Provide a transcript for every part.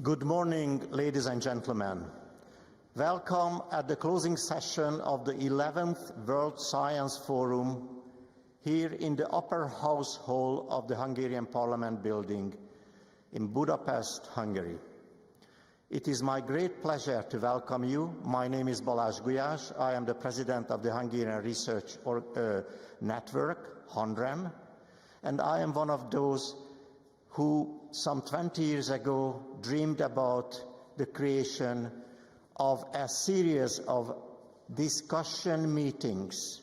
Good morning, ladies and gentlemen. Welcome at the closing session of the 11th World Science Forum here in the upper house hall of the Hungarian Parliament building in Budapest, Hungary. It is my great pleasure to welcome you. My name is Balázs Gulyás. I am the president of the Hungarian Research Network, HUNREN, and I am one of those who some 20 years ago dreamed about the creation of a series of discussion meetings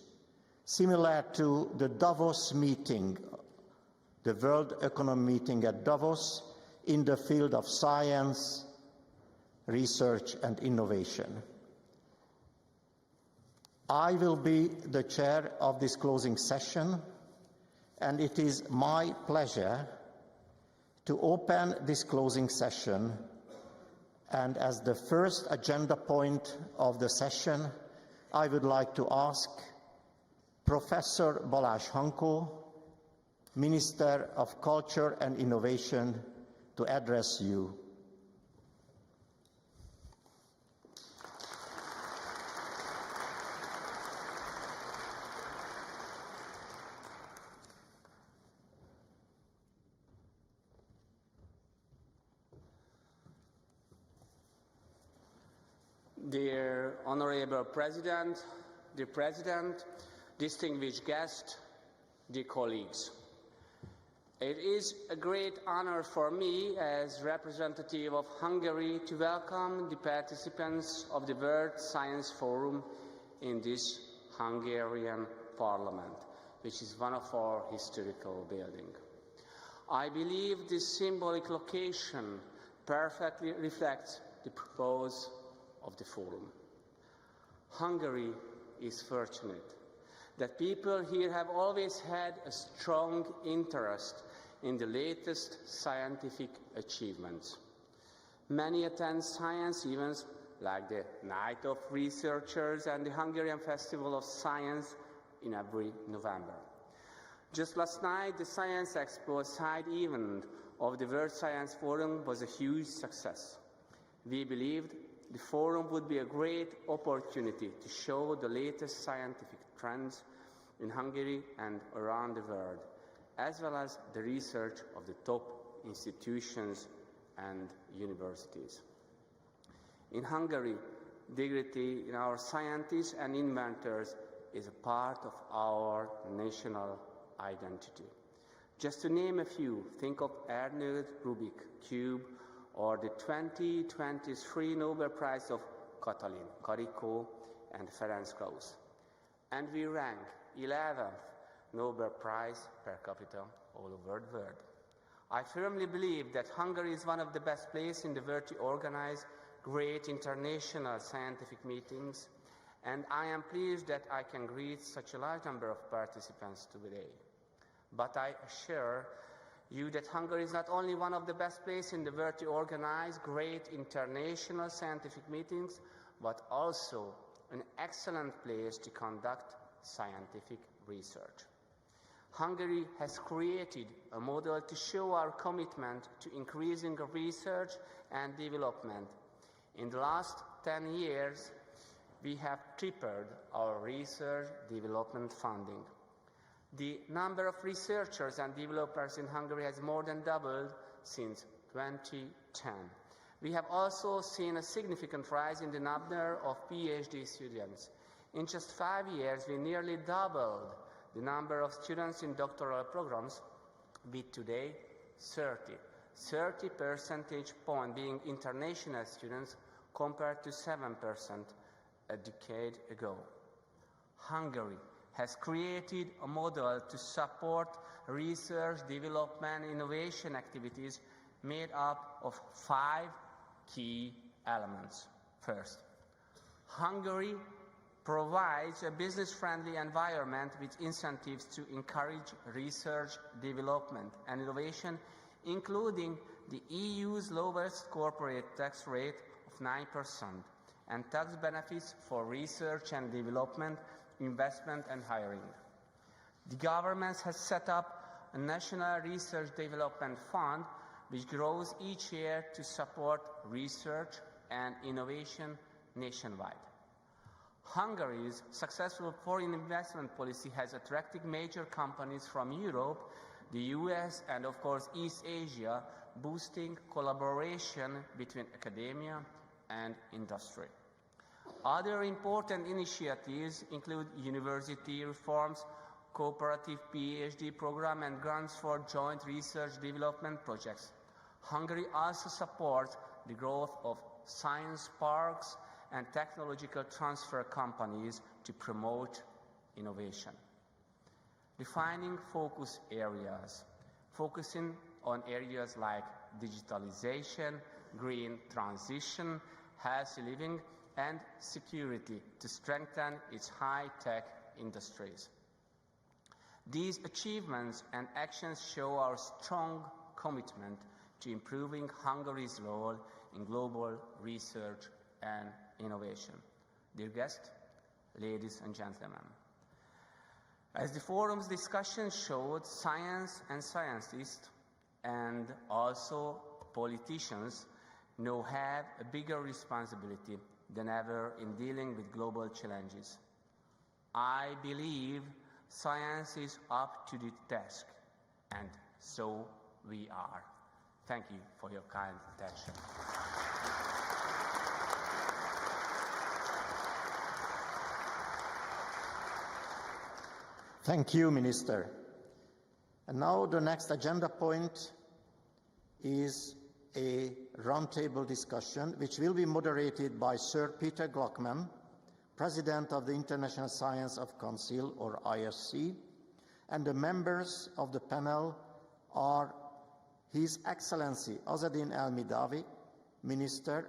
similar to the Davos meeting, the World Economic Meeting at Davos, in the field of science, research and innovation. I will be the chair of this closing session, and it is my pleasure to open this closing session. And as the first agenda point of the session, I would like to ask Professor Balázs Hankó, Minister of Culture and Innovation, to address you. Dear Honorable President, dear President, distinguished guests, dear colleagues. It is a great honor for me as representative of Hungary to welcome the participants of the World Science Forum in this Hungarian Parliament, which is one of our historical buildings. I believe this symbolic location perfectly reflects the purpose of the forum. Hungary is fortunate that people here have always had a strong interest in the latest scientific achievements. Many attend science events like the Night of Researchers and the Hungarian Festival of Science in every November. Just last night, the Science Expo side event of the World Science Forum was a huge success. We believed the forum would be a great opportunity to show the latest scientific trends in Hungary and around the world, as well as the research of the top institutions and universities. In Hungary, dignity in our scientists and inventors is a part of our national identity. Just to name a few, think of Ernőd Rubik cube, or the 2023 Nobel Prize of Katalin Karikó and Ferenc Krausz. And we rank 11th Nobel Prize per capita all over the world. I firmly believe that Hungary is one of the best places in the world to organize great international scientific meetings, and I am pleased that I can greet such a large number of participants today. But I assure you that Hungary is not only one of the best places in the world to organize great international scientific meetings, but also an excellent place to conduct scientific research. Hungary has created a model to show our commitment to increasing research and development. In the last 10 years, we have tripled our research development funding. The number of researchers and developers in Hungary has more than doubled since 2010. We have also seen a significant rise in the number of PhD students. In just 5 years, we nearly doubled the number of students in doctoral programs, with today 30 percentage point being international students compared to 7% a decade ago. Hungary has created a model to support research, development, innovation activities made up of 5 key elements. First, Hungary provides a business-friendly environment with incentives to encourage research, development, and innovation, including the EU's lowest corporate tax rate of 9% and tax benefits for research and development, investment and hiring. The government has set up a National Research Development Fund which grows each year to support research and innovation nationwide. Hungary's successful foreign investment policy has attracted major companies from Europe, the US, and of course East Asia, boosting collaboration between academia and industry. Other important initiatives include university reforms, cooperative PhD program, and grants for joint research development projects. Hungary also supports the growth of science parks and technological transfer companies to promote innovation. Defining focus areas, focusing on areas like digitalization, green transition, healthy living, and security to strengthen its high-tech industries. These achievements and actions show our strong commitment to improving Hungary's role in global research and innovation. Dear guests, ladies and gentlemen, as the forum's discussion showed, science and scientists and also politicians now have a bigger responsibility than ever in dealing with global challenges. I believe science is up to the task, and so we are. Thank you for your kind attention. Thank you, Minister. And now the next agenda point is a roundtable discussion which will be moderated by Sir Peter Gluckman, President of the International Science of Council, or ISC, and the members of the panel are His Excellency Azzedine El Midawi, Minister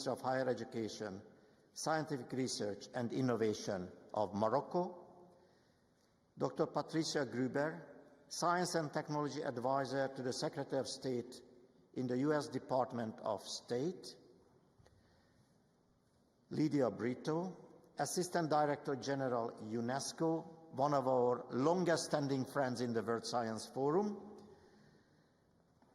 of Higher Education, Scientific Research and Innovation of Morocco, Dr. Patricia Gruber, Science and Technology Advisor to the Secretary of State in the US Department of State, Lydia Brito, Assistant Director General, UNESCO, one of our longest-standing friends in the World Science Forum,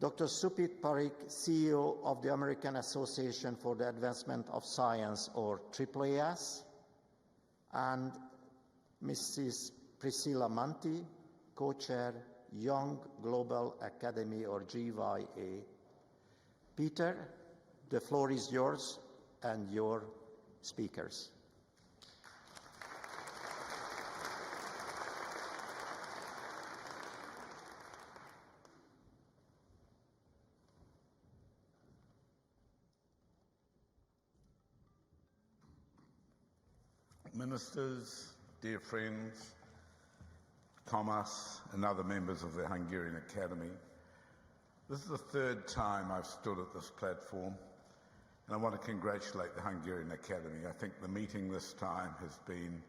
Dr. Supit Parikh, CEO of the American Association for the Advancement of Science, or AAAS, and Mrs. Priscilla Manti, Co-Chair, Young Global Academy, or GYA. Peter, the floor is yours and your speakers. Ministers, dear friends, Thomas and other members of the Hungarian Academy, this is the third time I've stood at this platform, and I want to congratulate the Hungarian Academy. I think the meeting this time has been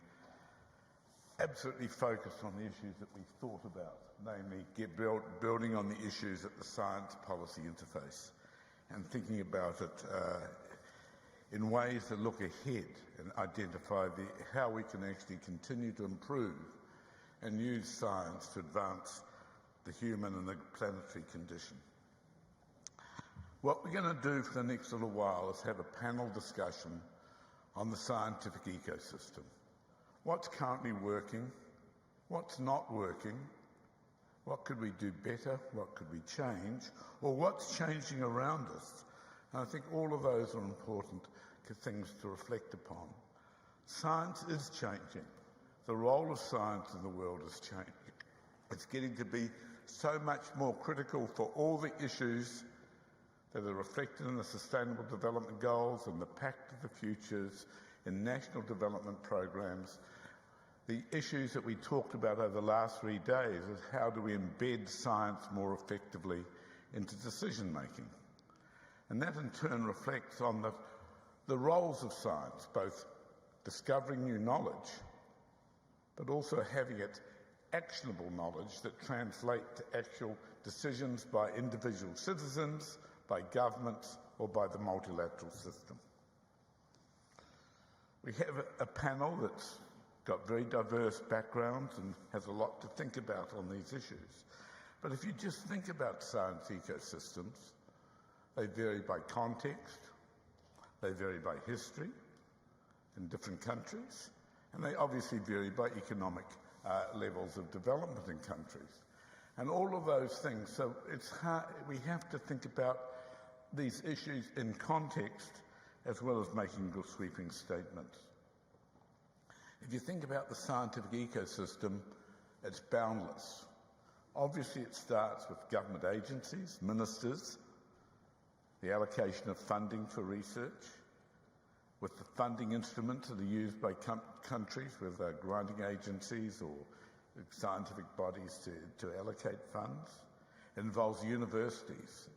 absolutely focused on the issues that we thought about, namely building on the issues at the science-policy interface and thinking about it in ways that look ahead and identify how we can actually continue to improve and use science to advance the human and the planetary condition. What we're going to do for the next little while is have a panel discussion on the scientific ecosystem. What's currently working? What's not working? What could we do better? What could we change? Or what's changing around us? And I think all of those are important things to reflect upon. Science is changing. The role of science in the world is changing. It's getting to be so much more critical for all the issues that are reflected in the Sustainable Development Goals and the Pact of the Futures, in national development programs. The issues that we talked about over the last 3 days is how do we embed science more effectively into decision making. And that in turn reflects on the roles of science, both discovering new knowledge, but also having it actionable knowledge that translate to actual decisions by individual citizens, by governments, or by the multilateral system. We have a panel that's got very diverse backgrounds and has a lot to think about on these issues. But if you just think about science ecosystems, They vary by context, they vary by history in different countries, and they obviously vary by economic levels of development in countries. And all of those things, so it's hard, we have to think about these issues in context as well as making good sweeping statements. If you think about the scientific ecosystem, it's boundless. Obviously it starts with government agencies, ministers, the allocation of funding for research, with the funding instruments that are used by countries with granting agencies or scientific bodies to allocate funds. It involves universities.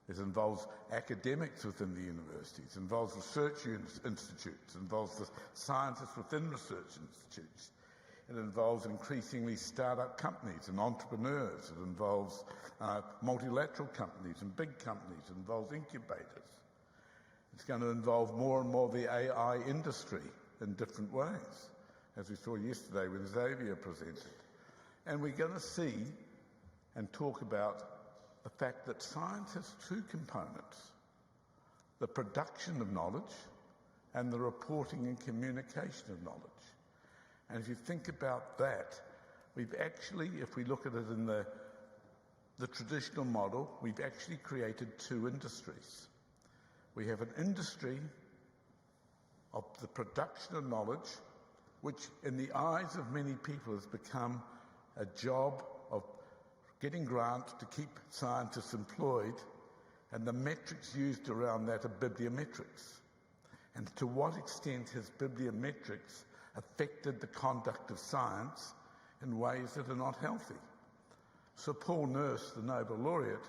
It involves academics within the universities. It involves research institutes. It involves the scientists within research institutes. It involves increasingly start-up companies and entrepreneurs. It involves multilateral companies and big companies. It involves incubators. It's going to involve more and more the AI industry in different ways, as we saw yesterday when Xavier presented. And we're going to see and talk about the fact that science has two components: the production of knowledge and the reporting and communication of knowledge. And if you think about that, we've actually, if we look at it in the traditional model, we've actually created two industries. We have an industry of the production of knowledge, which in the eyes of many people has become a job of getting grants to keep scientists employed, and the metrics used around that are bibliometrics. And to what extent has bibliometrics affected the conduct of science in ways that are not healthy? Sir Paul Nurse, the Nobel laureate,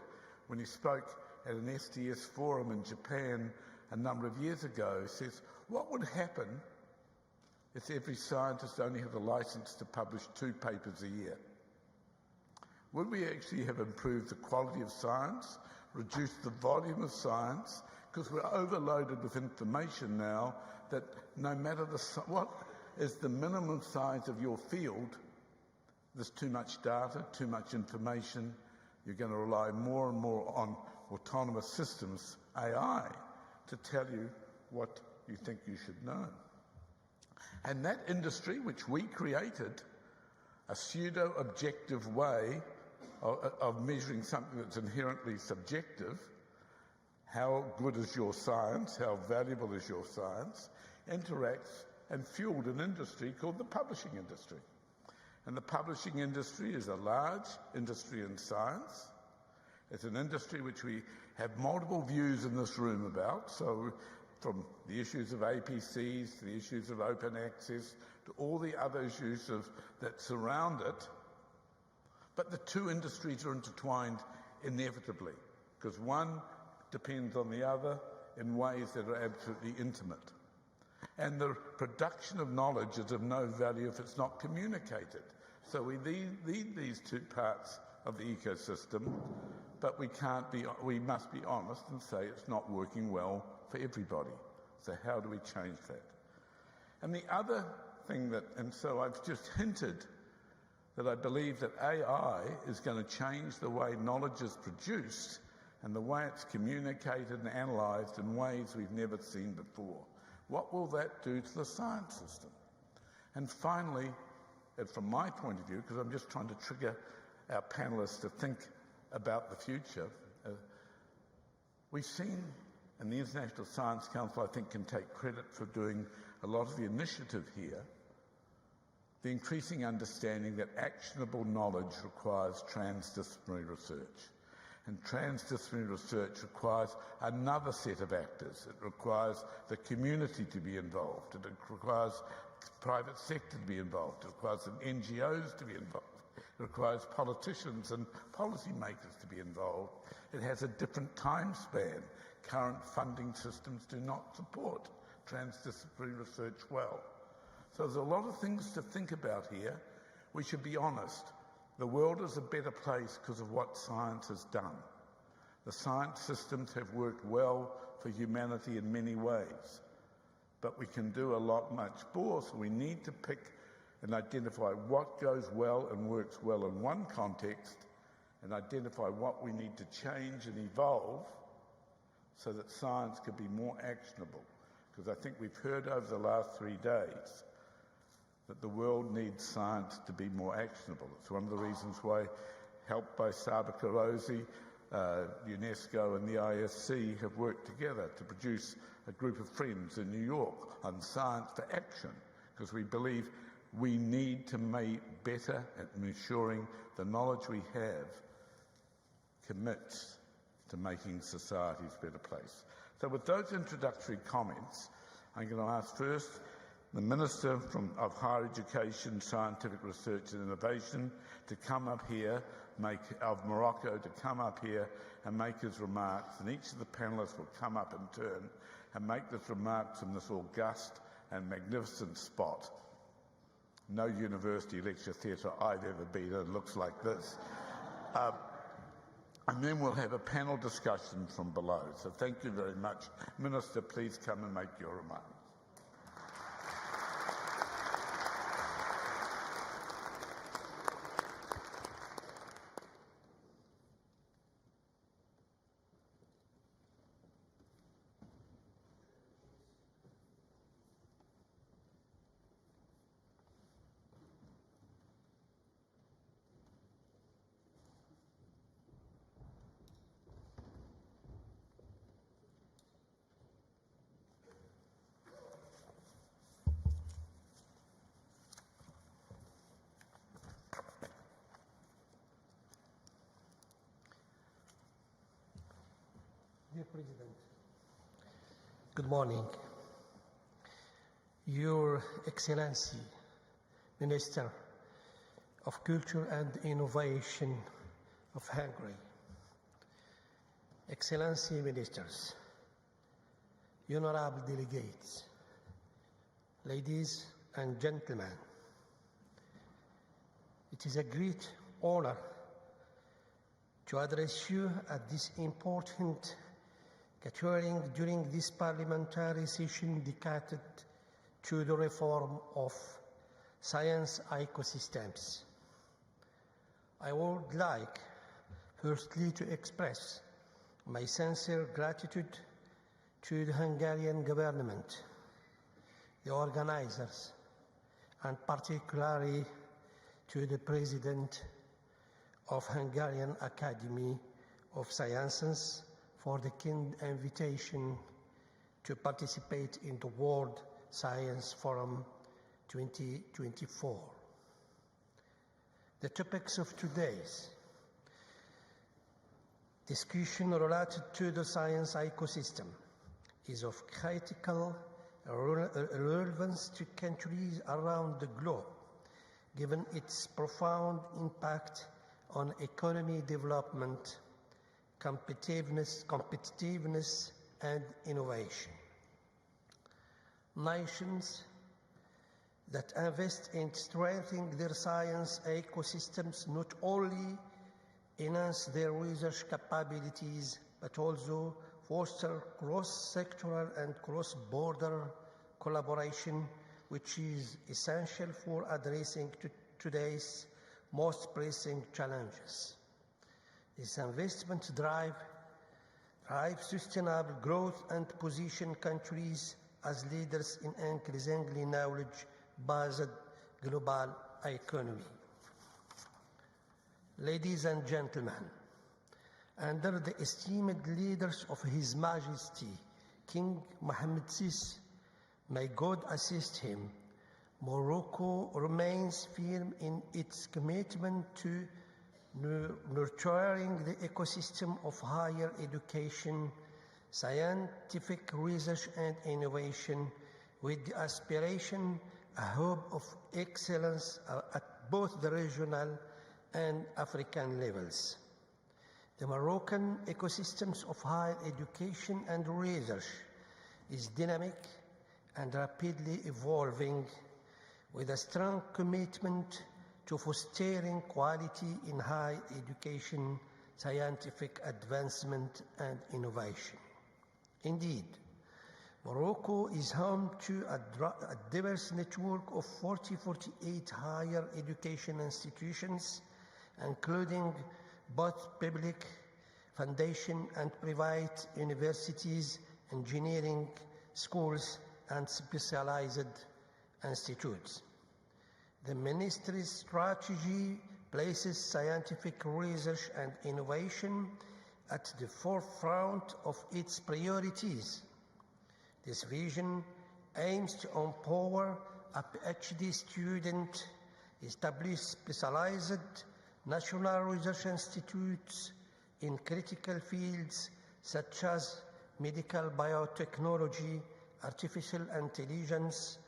when he spoke at an STS forum in Japan a number of years ago, says, what would happen if every scientist only had a license to publish 2 papers a year? Would we actually have improved the quality of science, reduced the volume of science, because we're overloaded with information now that no matter what is the minimum size of your field, there's too much data, too much information. You're going to rely more and more on autonomous systems, AI, to tell you what you think you should know. And that industry, which we created, a pseudo-objective way of measuring something that's inherently subjective, how good is your science, how valuable is your science, interacts and fueled an industry called the publishing industry. And the publishing industry is a large industry in science. It's an industry which we have multiple views in this room about, so from the issues of APCs to the issues of open access to all the other issues that surround it. But the two industries are intertwined inevitably, because one depends on the other in ways that are absolutely intimate. And the production of knowledge is of no value if it's not communicated. So we need these two parts of the ecosystem, but we must be honest and say it's not working well for everybody. So how do we change that? And the other thing and so I've just hinted that I believe that AI is going to change the way knowledge is produced and the way it's communicated and analysed in ways we've never seen before. What will that do to the science system? And finally, and from my point of view, because I'm just trying to trigger our panellists to think about the future, we've seen, and the International Science Council, I think, can take credit for doing a lot of the initiative here, the increasing understanding that actionable knowledge requires transdisciplinary research. And transdisciplinary research requires another set of actors. It requires the community to be involved. It requires private sector to be involved. It requires NGOs to be involved. It requires politicians and policymakers to be involved. It has a different time span. Current funding systems do not support transdisciplinary research well. So there's a lot of things to think about here. We should be honest. The world is a better place because of what science has done. The science systems have worked well for humanity in many ways, but we can do a lot much more, so we need to pick and identify what goes well and works well in one context and identify what we need to change and evolve so that science could be more actionable. Because I think we've heard over the last 3 days that the world needs science to be more actionable. It's one of the reasons why, helped by Saba Karosi, UNESCO and the ISC have worked together to produce a group of friends in New York on science for action, because we believe we need to make better at ensuring the knowledge we have commits to making societies a better place. So with those introductory comments, I'm going to ask first the Minister of Higher Education, Scientific Research and Innovation to come up here, of Morocco, to come up here and make his remarks, and each of the panellists will come up in turn and make these remarks in this august and magnificent spot. No university lecture theatre I've ever been in looks like this. And then we'll have a panel discussion from below. So thank you very much. Minister, please come and make your remarks. Dear President, good morning. Your Excellency, Minister of Culture and Innovation of Hungary, Excellency Ministers, Honorable Delegates, ladies and gentlemen, it is a great honor to address you at this important gathering during this parliamentary session dedicated to the reform of science ecosystems. I would like firstly to express my sincere gratitude to the Hungarian government, the organizers, and particularly to the President of Hungarian Academy of Sciences for the kind invitation to participate in the World Science Forum 2024. The topics of today's discussion related to the science ecosystem is of critical relevance to countries around the globe, given its profound impact on economy development, competitiveness and innovation. Nations that invest in strengthening their science ecosystems not only enhance their research capabilities, but also foster cross-sectoral and cross-border collaboration, which is essential for addressing today's most pressing challenges. This investment drive sustainable growth and position countries as leaders in increasingly knowledge-based global economy. Ladies and gentlemen, under the esteemed leaders of His Majesty King Mohammed VI, may God assist him, Morocco remains firm in its commitment to nurturing the ecosystem of higher education, scientific research and innovation with the aspiration, a hope of excellence at both the regional and African levels. The Moroccan ecosystems of higher education and research is dynamic and rapidly evolving, with a strong commitment to fostering quality in higher education, scientific advancement and innovation. Indeed, Morocco is home to a diverse network of 48 higher education institutions, including both public foundation and private universities, engineering schools, and specialized institutes. The Ministry's strategy places scientific research and innovation at the forefront of its priorities. This vision aims to empower a PhD student, establish specialized national research institutes in critical fields such as medical biotechnology, artificial intelligence,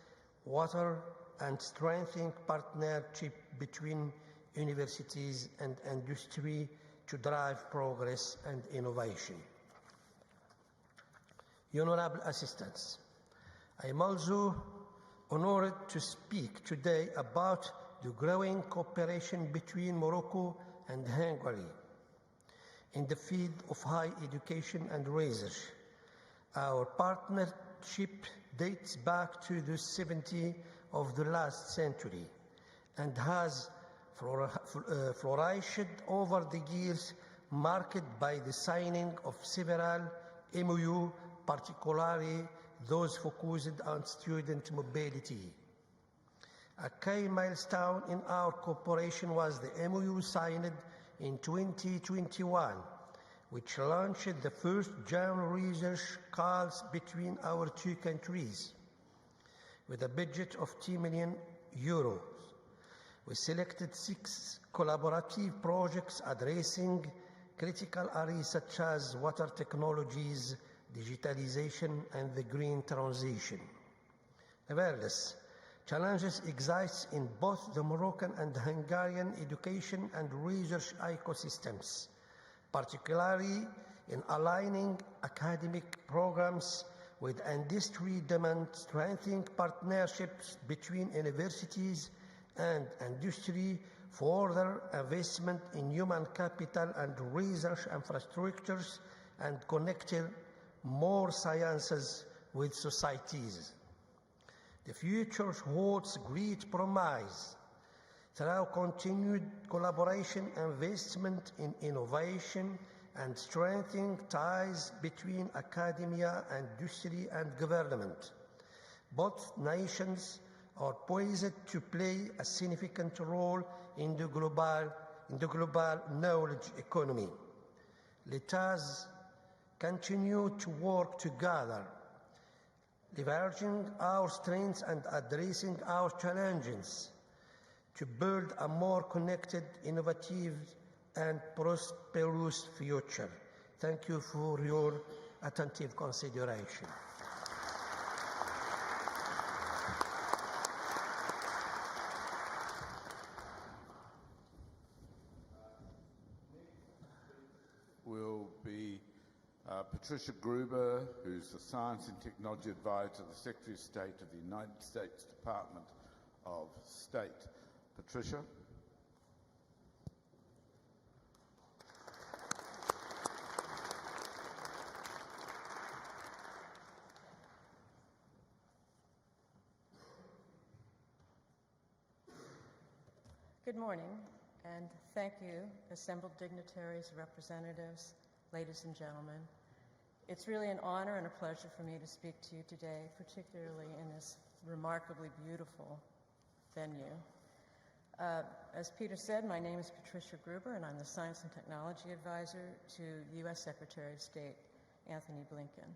water, and strengthening partnership between universities and industry to drive progress and innovation. Honorable Assistants, I am also honored to speak today about the growing cooperation between Morocco and Hungary in the field of higher education and research. Our partnership dates back to the 70s of the last century and has flourished over the years, marked by the signing of several MOU, particularly those focused on student mobility. A key milestone in our cooperation was the MOU signed in 2021, which launched the first joint research calls between our two countries. With a budget of €2 million, we selected 6 collaborative projects addressing critical areas such as water technologies, digitalization, and the green transition. Nevertheless, challenges exist in both the Moroccan and Hungarian education and research ecosystems, particularly in aligning academic programs with industry demand, strengthening partnerships between universities and industry, further investment in human capital and research infrastructures, and connecting more sciences with societies. The future holds great promise. Through continued collaboration, investment in innovation, and strengthening ties between academia, industry, and government, both nations are poised to play a significant role in the global knowledge economy. Let us continue to work together, leveraging our strengths and addressing our challenges to build a more connected, innovative, and prosperous future. Thank you for your attentive consideration. Will be Patricia Gruber, who's the Science and Technology Advisor to the Secretary of State of the United States Department of State. Patricia. Good morning, and thank you, assembled dignitaries, representatives, ladies and gentlemen. It's really an honor and a pleasure for me to speak to you today, particularly in this remarkably beautiful venue. As Peter said, my name is Patricia Gruber, and I'm the Science and Technology Advisor to U.S. Secretary of State Anthony Blinken.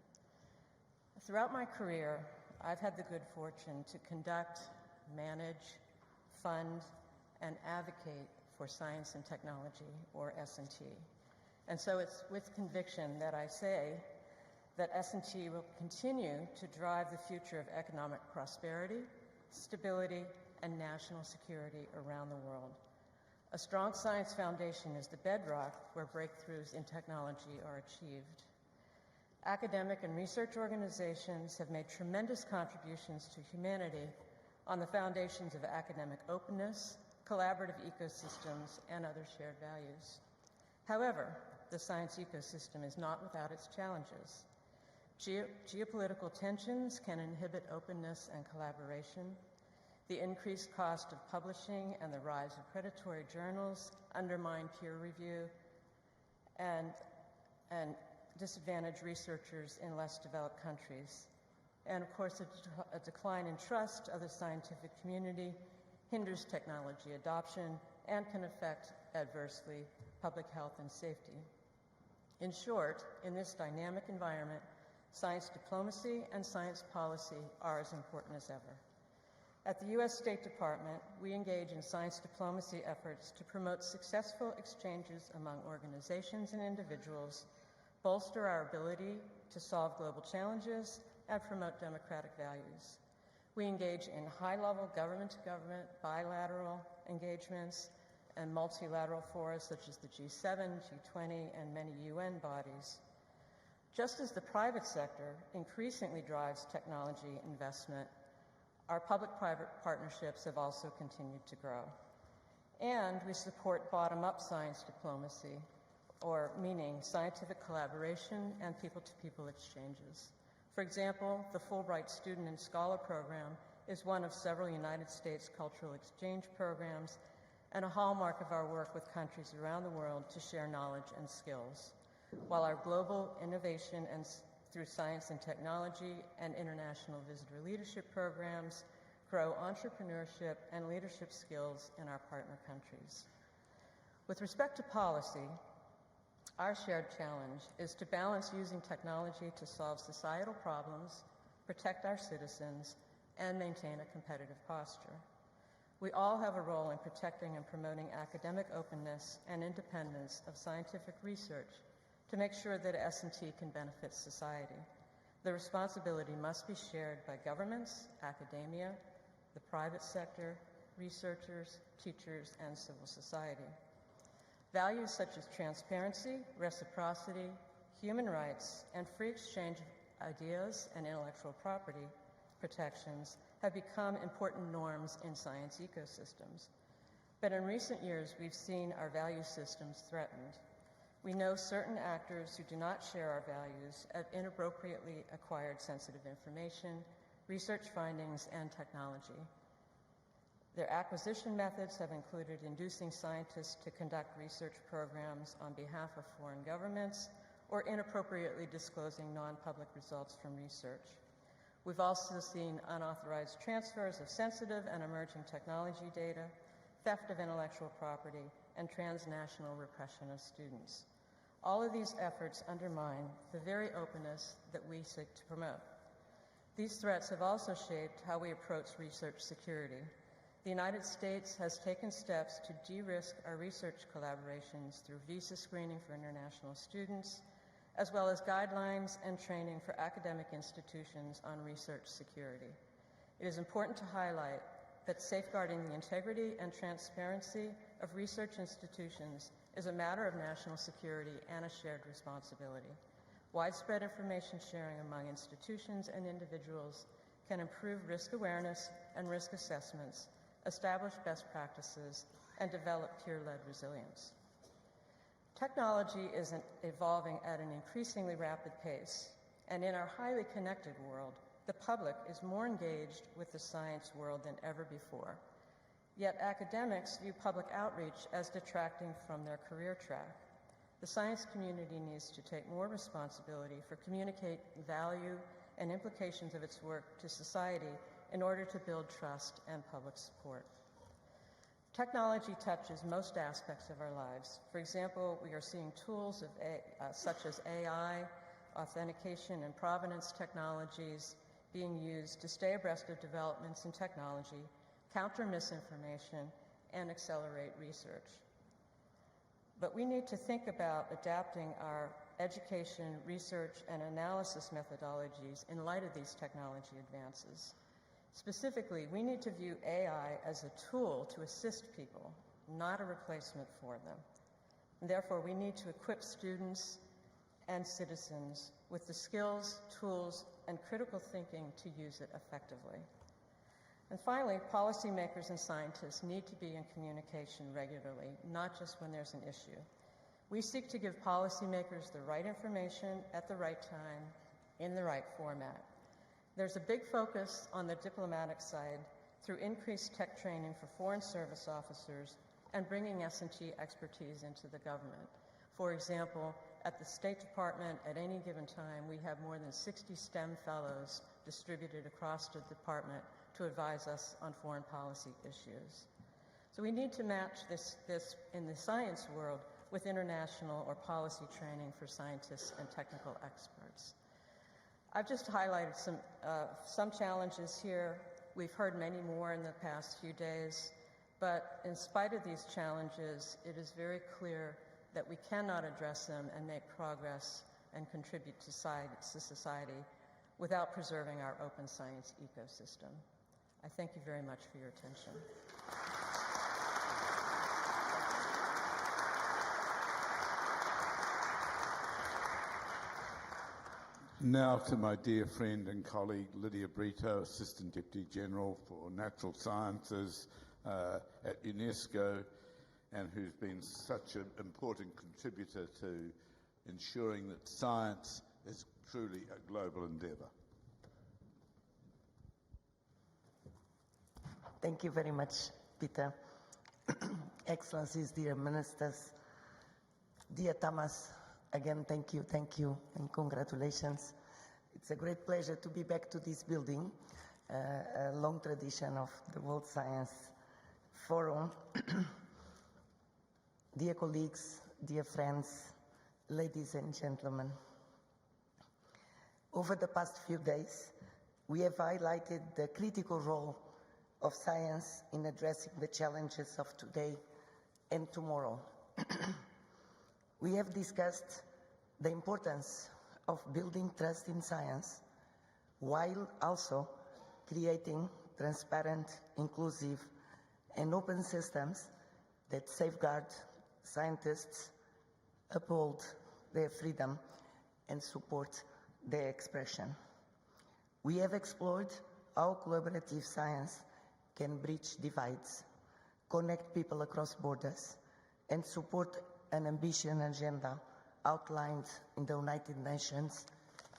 Throughout my career, I've had the good fortune to conduct, manage, fund, and advocate for science and technology, or S&T. And so it's with conviction that I say that S&T will continue to drive the future of economic prosperity, stability, and national security around the world. A strong science foundation is the bedrock where breakthroughs in technology are achieved. Academic and research organizations have made tremendous contributions to humanity on the foundations of academic openness, collaborative ecosystems, and other shared values. However, the science ecosystem is not without its challenges. Geopolitical tensions can inhibit openness and collaboration. The increased cost of publishing and the rise of predatory journals undermine peer review. And and disadvantaged researchers in less developed countries. And of course, a decline in trust of the scientific community hinders technology adoption and can affect adversely public health and safety. In short, in this dynamic environment, science diplomacy and science policy are as important as ever. At the U.S. State Department, we engage in science diplomacy efforts to promote successful exchanges among organizations and individuals, bolster our ability to solve global challenges, and promote democratic values. We engage in high-level government-to-government, bilateral engagements, and multilateral fora such as the G7, G20, and many UN bodies. Just as the private sector increasingly drives technology investment, our public-private partnerships have also continued to grow. And we support bottom-up science diplomacy, or meaning scientific collaboration and people-to-people exchanges. For example, the Fulbright Student and Scholar Program is one of several United States cultural exchange programs and a hallmark of our work with countries around the world to share knowledge and skills, while our global innovation and through science and technology and international visitor leadership programs grow entrepreneurship and leadership skills in our partner countries. With respect to policy, our shared challenge is to balance using technology to solve societal problems, protect our citizens, and maintain a competitive posture. We all have a role in protecting and promoting academic openness and independence of scientific research to make sure that S&T can benefit society. The responsibility must be shared by governments, academia, the private sector, researchers, teachers, and civil society. Values such as transparency, reciprocity, human rights, and free exchange of ideas and intellectual property protections have become important norms in science ecosystems. But in recent years, we've seen our value systems threatened. We know certain actors who do not share our values have inappropriately acquired sensitive information, research findings, and technology. Their acquisition methods have included inducing scientists to conduct research programs on behalf of foreign governments or inappropriately disclosing non-public results from research. We've also seen unauthorized transfers of sensitive and emerging technology data, theft of intellectual property, and transnational repression of students. All of these efforts undermine the very openness that we seek to promote. These threats have also shaped how we approach research security. The United States has taken steps to de-risk our research collaborations through visa screening for international students, as well as guidelines and training for academic institutions on research security. It is important to highlight that safeguarding the integrity and transparency of research institutions is a matter of national security and a shared responsibility. Widespread information sharing among institutions and individuals can improve risk awareness and risk assessments, establish best practices, and develop peer-led resilience. Technology is evolving at an increasingly rapid pace, and in our highly connected world, the public is more engaged with the science world than ever before. Yet academics view public outreach as detracting from their career track. The science community needs to take more responsibility for communicating value and implications of its work to society in order to build trust and public support. Technology touches most aspects of our lives. For example, we are seeing tools such as AI, authentication, and provenance technologies being used to stay abreast of developments in technology, counter misinformation, and accelerate research. But we need to think about adapting our education, research, and analysis methodologies in light of these technology advances. Specifically, we need to view AI as a tool to assist people, not a replacement for them. And therefore, we need to equip students and citizens with the skills, tools, and critical thinking to use it effectively. And finally, policymakers and scientists need to be in communication regularly, not just when there's an issue. We seek to give policymakers the right information at the right time, in the right format. There's a big focus on the diplomatic side through increased tech training for foreign service officers and bringing S&T expertise into the government. For example, At the State Department, at any given time, we have more than 60 STEM fellows distributed across the department to advise us on foreign policy issues. So we need to match this in the science world with international or policy training for scientists and technical experts. I've just highlighted some challenges here. We've heard many more in the past few days, but in spite of these challenges, it is very clear that we cannot address them and make progress and contribute to society without preserving our open science ecosystem. I thank you very much for your attention. Now to my dear friend and colleague Lydia Brito, Assistant Deputy General for Natural Sciences at UNESCO, and who's been such an important contributor to ensuring that science is truly a global endeavour. Thank you very much, Peter. Excellencies, dear ministers, dear Thomas, again, thank you, and congratulations. It's a great pleasure to be back to this building, a long tradition of the World Science Forum. Dear colleagues, dear friends, ladies and gentlemen, over the past few days, we have highlighted the critical role of science in addressing the challenges of today and tomorrow. We have discussed the importance of building trust in science while also creating transparent, inclusive, and open systems that safeguard scientists, uphold their freedom, and support their expression. We have explored how collaborative science can bridge divides, connect people across borders, and support an ambitious agenda outlined in the United Nations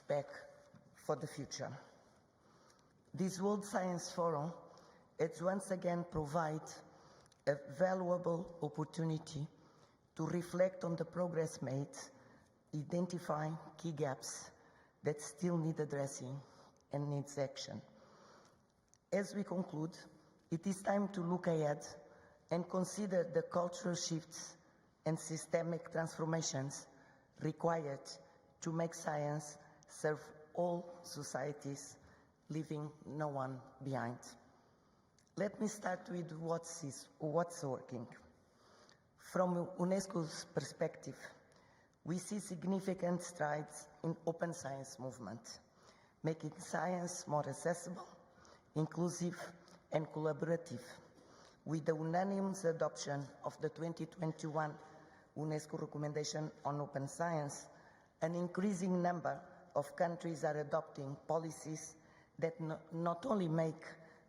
Pact for the Future. This World Science Forum has once again provided a valuable opportunity to reflect on the progress made, identify key gaps that still need addressing and needs action. As we conclude, it is time to look ahead and consider the cultural shifts and systemic transformations required to make science serve all societies, leaving no one behind. Let me start with what's working. From UNESCO's perspective, we see significant strides in open science movement, making science more accessible, inclusive, and collaborative. With the unanimous adoption of the 2021 UNESCO recommendation on open science, an increasing number of countries are adopting policies that not only make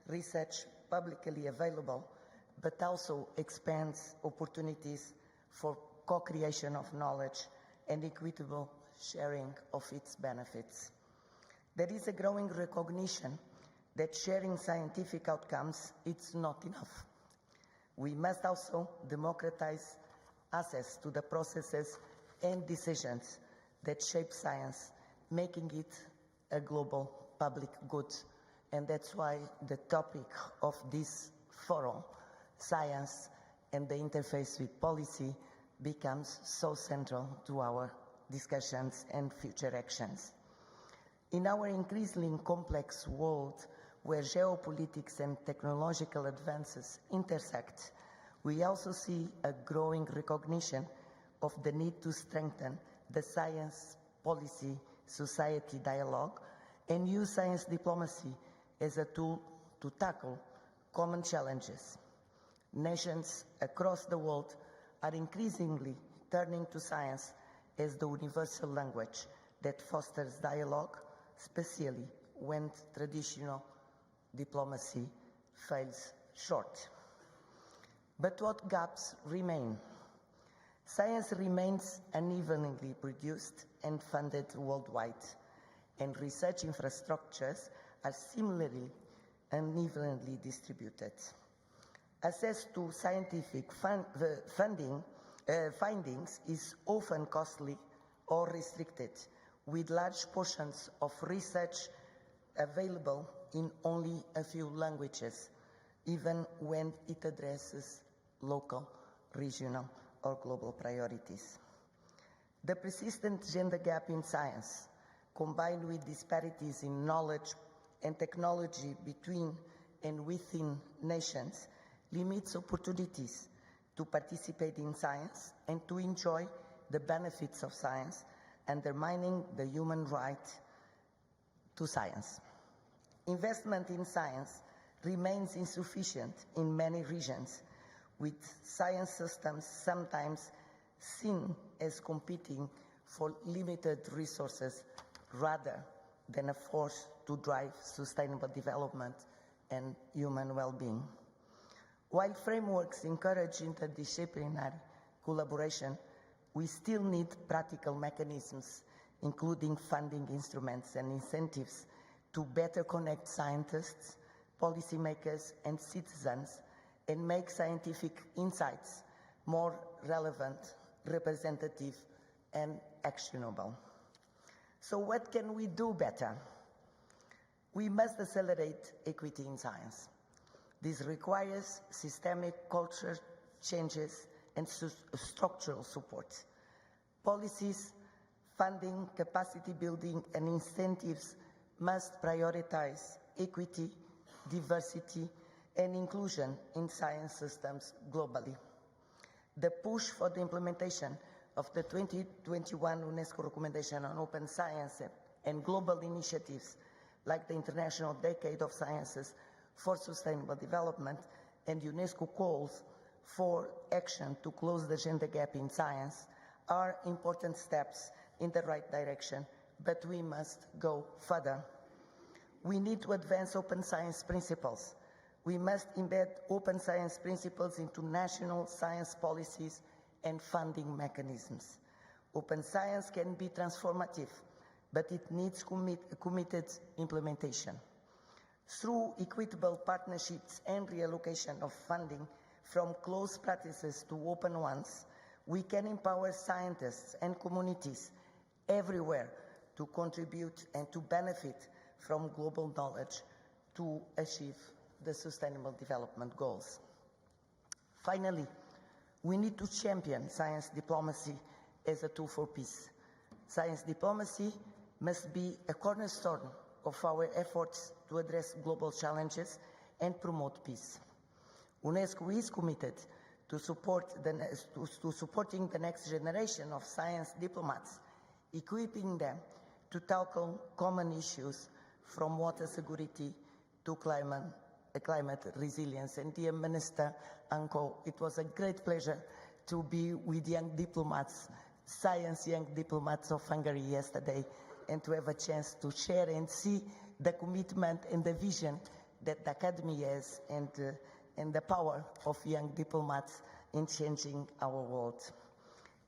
research publicly available, but also expands opportunities for co-creation of knowledge and equitable sharing of its benefits. There is a growing recognition that sharing scientific outcomes is not enough. We must also democratize access to the processes and decisions that shape science, making it a global public good. And that's why the topic of this forum, science and the interface with policy, becomes so central to our discussions and future actions. In our increasingly complex world, where geopolitics and technological advances intersect, we also see a growing recognition of the need to strengthen the science policy society dialogue and use science diplomacy as a tool to tackle common challenges. Nations across the world are increasingly turning to science as the universal language that fosters dialogue, especially when traditional diplomacy falls short. But what gaps remain? Science remains unevenly produced and funded worldwide, and research infrastructures are similarly unevenly distributed. Access to scientific findings is often costly or restricted, with large portions of research available in only a few languages, even when it addresses local, regional, or global priorities. The persistent gender gap in science, combined with disparities in knowledge and technology between and within nations, limits opportunities to participate in science and to enjoy the benefits of science, undermining the human right to science. Investment in science remains insufficient in many regions, with science systems sometimes seen as competing for limited resources rather than a force to drive sustainable development and human well-being. While frameworks encourage interdisciplinary collaboration, we still need practical mechanisms, including funding instruments and incentives, to better connect scientists, policymakers, and citizens, and make scientific insights more relevant, representative, and actionable. So what can we do better? We must accelerate equity in science. This requires systemic culture changes and structural support. Policies, funding, capacity building, and incentives must prioritize equity, diversity, and inclusion in science systems globally. The push for the implementation of the 2021 UNESCO recommendation on open science and global initiatives like the International Decade of Sciences for Sustainable Development and UNESCO calls for action to close the gender gap in science are important steps in the right direction, but we must go further. We need to advance open science principles. We must embed open science principles into national science policies and funding mechanisms. Open science can be transformative, but it needs committed implementation. Through equitable partnerships and reallocation of funding from closed practices to open ones, we can empower scientists and communities everywhere to contribute and to benefit from global knowledge to achieve the Sustainable Development Goals. Finally, we need to champion science diplomacy as a tool for peace. Science diplomacy must be a cornerstone of our efforts to address global challenges and promote peace. UNESCO is committed to supporting the next generation of science diplomats, equipping them to tackle common issues from water security to climate resilience. And dear Minister Anko, it was a great pleasure to be with young diplomats, science young diplomats of Hungary yesterday, and to have a chance to share and see the commitment and the vision that the Academy has and the power of young diplomats in changing our world.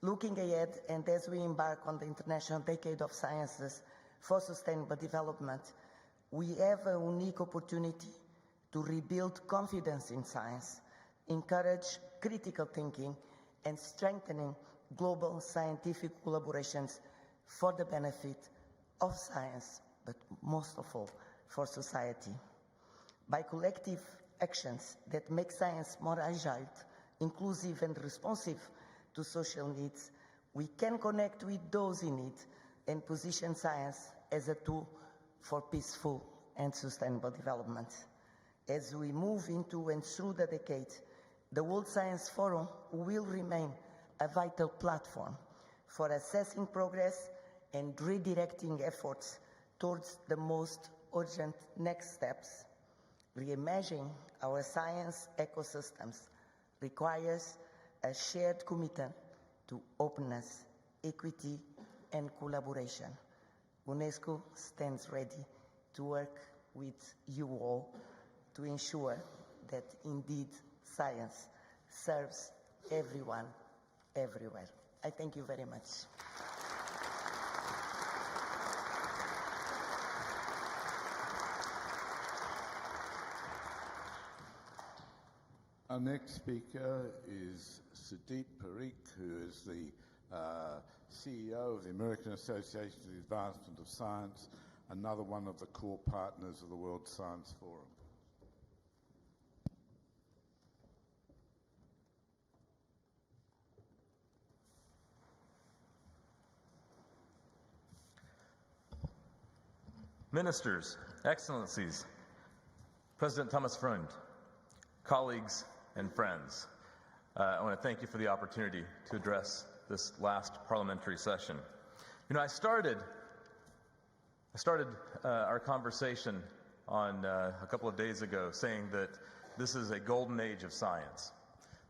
Looking ahead, and as we embark on the International Decade of Sciences for Sustainable Development, we have a unique opportunity to rebuild confidence in science, encourage critical thinking, and strengthening global scientific collaborations for the benefit of science, but most of all, for society. By collective actions that make science more agile, inclusive, and responsive to social needs, we can connect with those in need and position science as a tool for peaceful and sustainable development. As we move into and through the decade, the World Science Forum will remain a vital platform for assessing progress and redirecting efforts towards the most urgent next steps. Reimagining our science ecosystems requires a shared commitment to openness, equity, and collaboration. UNESCO stands ready to work with you all to ensure that indeed science serves everyone, everywhere. I thank you very much. Our next speaker is Sudeep Parikh, who is the CEO of the American Association for the Advancement of Science, another one of the core partners of the World Science Forum. Ministers, Excellencies, President Thomas Freund, colleagues and friends, I want to thank you for the opportunity to address this last parliamentary session. You know, I started our conversation on a couple of days ago saying that this is a golden age of science.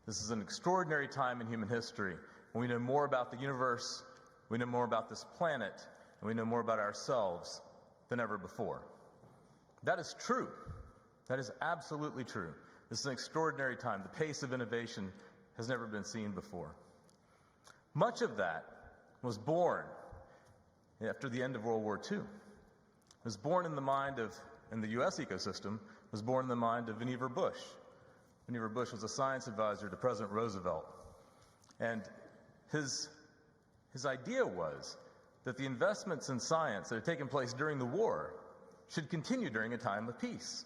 This is an extraordinary time in human history when we know more about the universe, we know more about this planet, and we know more about ourselves than ever before. That is true. That is absolutely true. This is an extraordinary time. The pace of innovation has never been seen before. Much of that was born after the end of World War II. It was born in the mind of, in the U.S. ecosystem, was born in the mind of Vannevar Bush. Vannevar Bush was a science advisor to President Roosevelt. And his idea was that the investments in science that had taken place during the war should continue during a time of peace.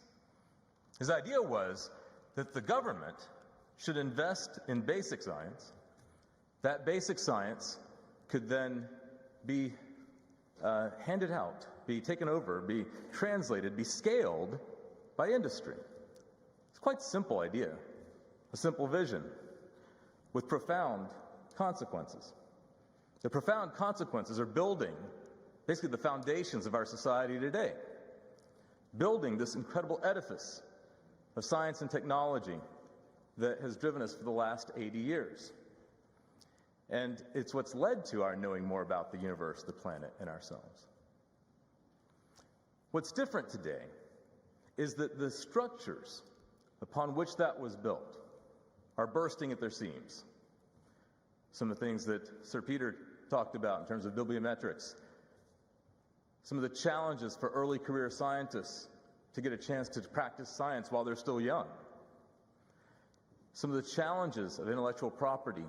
His idea was that the government should invest in basic science. That basic science could then be handed out, be taken over, be translated, be scaled by industry. It's quite a simple idea, a simple vision with profound consequences. The profound consequences are building basically the foundations of our society today, building this incredible edifice of science and technology that has driven us for the last 80 years. And it's what's led to our knowing more about the universe, the planet, and ourselves. What's different today is that the structures upon which that was built are bursting at their seams. Some of the things that Sir Peter talked about in terms of bibliometrics, some of the challenges for early career scientists to get a chance to practice science while they're still young, some of the challenges of intellectual property,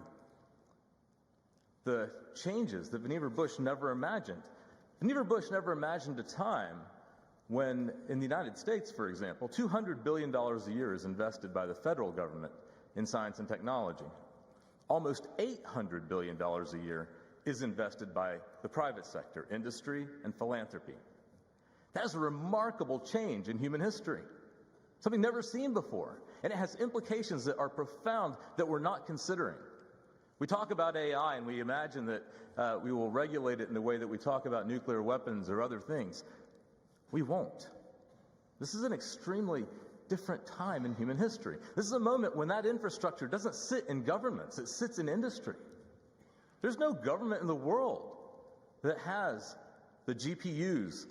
the changes that Vannevar Bush never imagined. Vannevar Bush never imagined a time when, in the United States, for example, $200 billion a year is invested by the federal government in science and technology. Almost $800 billion a year is invested by the private sector, industry, and philanthropy. That is a remarkable change in human history, something never seen before, and it has implications that are profound that we're not considering. We talk about AI and we imagine that we will regulate it in the way that we talk about nuclear weapons or other things. We won't. This is an extremely different time in human history. This is a moment when that infrastructure doesn't sit in governments, it sits in industry. There's no government in the world that has the GPUs,